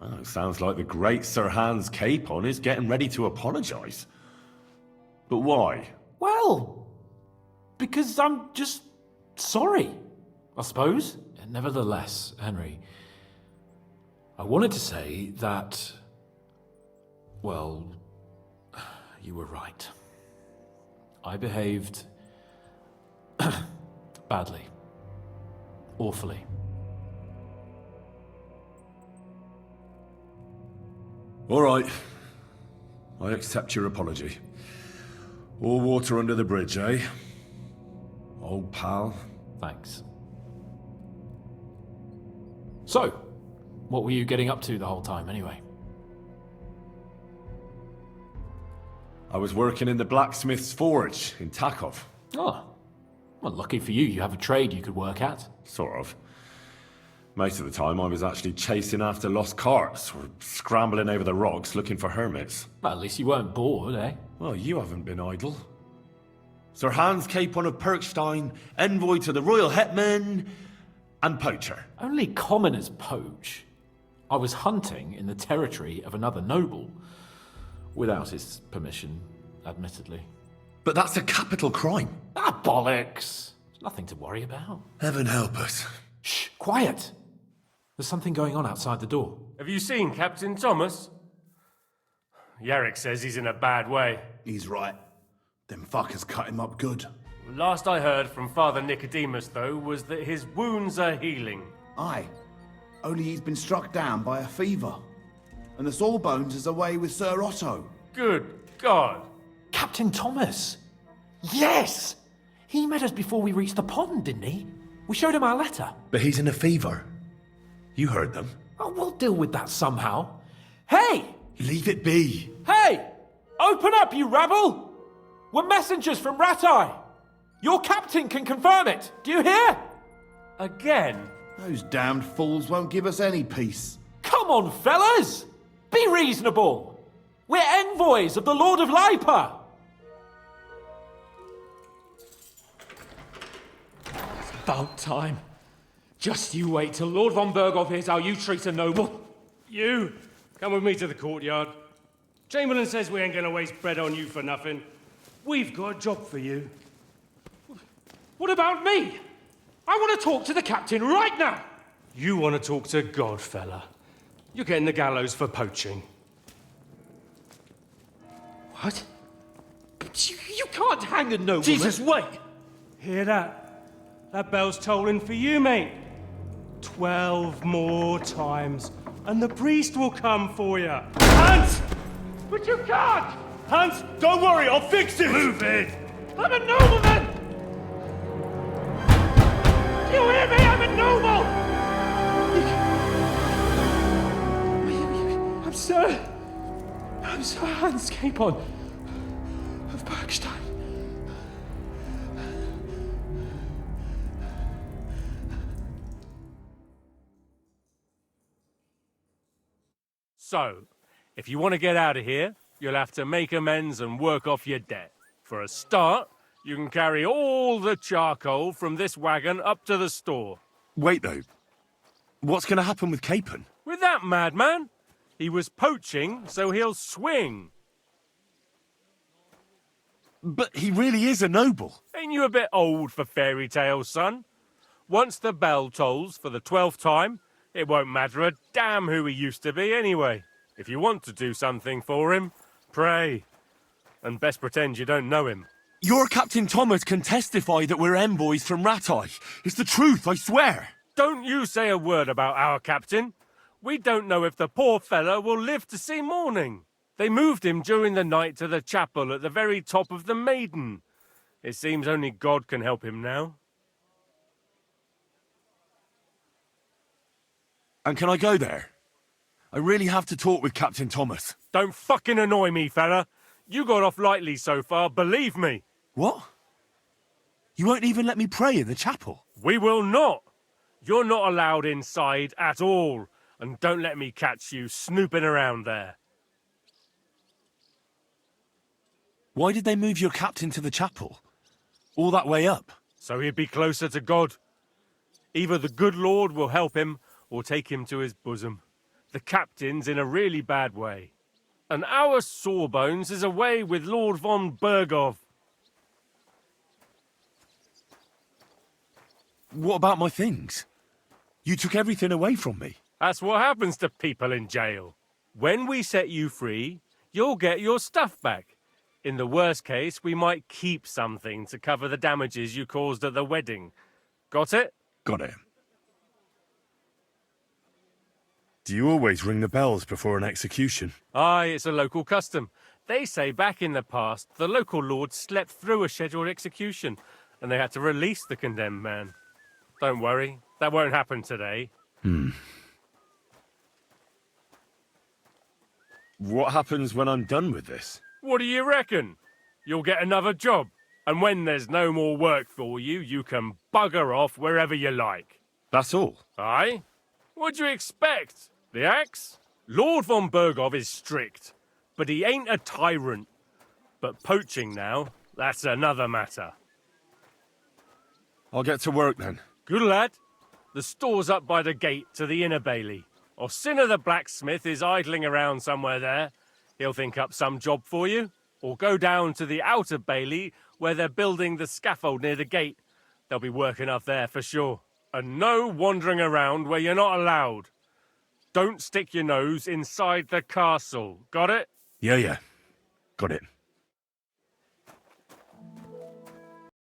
Well, it sounds like the great Sir Hans Capon is getting ready to apologise. But why? Well, because I'm just sorry, I suppose. Nevertheless, Henry, I wanted to say that, well, you were right. I behaved badly. Awfully. All right. I accept your apology. All water under the bridge, eh? Old pal. Thanks. So, what were you getting up to the whole time, anyway? I was working in the blacksmith's forge in Takov. Oh. Well, lucky for you, you have a trade you could work at. Sort of. Most of the time I was actually chasing after lost carts or scrambling over the rocks looking for hermits. Well, at least you weren't bored, eh? Well, you haven't been idle. Sir Hans Capon of Perkstein, envoy to the royal hetman, and poacher. Only commoners poach. I was hunting in the territory of another noble. Without his permission, admittedly. But that's a capital crime. Ah, bollocks! There's nothing to worry about. Heaven help us. Shh, quiet! There's something going on outside the door. Have you seen Captain Thomas? Yarrick says he's in a bad way. He's right. Them fuckers cut him up good. Last I heard from Father Nicodemus, though, was that his wounds are healing. Aye. Only he's been struck down by a fever. And the Sawbones is away with Sir Otto. Good God. Captain Thomas! Yes! He met us before we reached the pond, didn't he? We showed him our letter. But he's in a fever. You heard them. Oh, we'll deal with that somehow. Hey! Leave it be. Hey! Open up, you rabble! We're messengers from Ratai. Your captain can confirm it. Do you hear? Again? Those damned fools won't give us any peace. Come on, fellas! Be reasonable. We're envoys of the Lord of Lipa. It's about time. Just you wait till Lord von Berghoff hears how you treat a noble. You, come with me to the courtyard. Chamberlain says we ain't gonna waste bread on you for nothing. We've got a job for you. What about me? I want to talk to the captain right now. You want to talk to God, fella. You're getting the gallows for poaching. What? You can't hang a nobleman. Jesus, wait! Hear that? That bell's tolling for you, mate. 12 more times, and the priest will come for you. Hans! But you can't! Hans, don't worry, I'll fix it! Move it! I'm a nobleman! Do you hear me? I'm a noble! I'm Sir Hans Capon of Bergstein. So, if you want to get out of here, you'll have to make amends and work off your debt. For a start, you can carry all the charcoal from this wagon up to the store. Wait, though. What's going to happen with Capon? With that madman? He was poaching, so he'll swing. But he really is a noble. Ain't you a bit old for fairy tales, son? Once the bell tolls for the 12th time, it won't matter a damn who he used to be anyway. If you want to do something for him, pray. And best pretend you don't know him. Your Captain Thomas can testify that we're envoys from Ratai. It's the truth, I swear. Don't you say a word about our captain. We don't know if the poor fellow will live to see morning. They moved him during the night to the chapel at the very top of the Maiden. It seems only God can help him now. And can I go there? I really have to talk with Captain Thomas. Don't fucking annoy me, fella. You got off lightly so far, believe me. What? You won't even let me pray in the chapel? We will not. You're not allowed inside at all. And don't let me catch you snooping around there. Why did they move your captain to the chapel? All that way up? So he'd be closer to God. Either the good Lord will help him, or take him to his bosom. The captain's in a really bad way. And our Sawbones is away with Lord von Berghoff. What about my things? You took everything away from me. That's what happens to people in jail. When we set you free, you'll get your stuff back. In the worst case, we might keep something to cover the damages you caused at the wedding. Got it? Got it. Do you always ring the bells before an execution? Aye, it's a local custom. They say back in the past, the local lord slept through a scheduled execution, and they had to release the condemned man. Don't worry, that won't happen today. What happens when I'm done with this? What do you reckon? You'll get another job, and when there's no more work for you, you can bugger off wherever you like. That's all? Aye? What'd you expect? The axe? Lord von Berghoff is strict, but he ain't a tyrant. But poaching now, that's another matter. I'll get to work then. Good lad. The store's up by the gate to the inner bailey. Orsina the blacksmith is idling around somewhere there. He'll think up some job for you. Or go down to the outer bailey where they're building the scaffold near the gate. They'll be work enough there for sure. And no wandering around where you're not allowed. Don't stick your nose inside the castle. Got it? Yeah. Got it.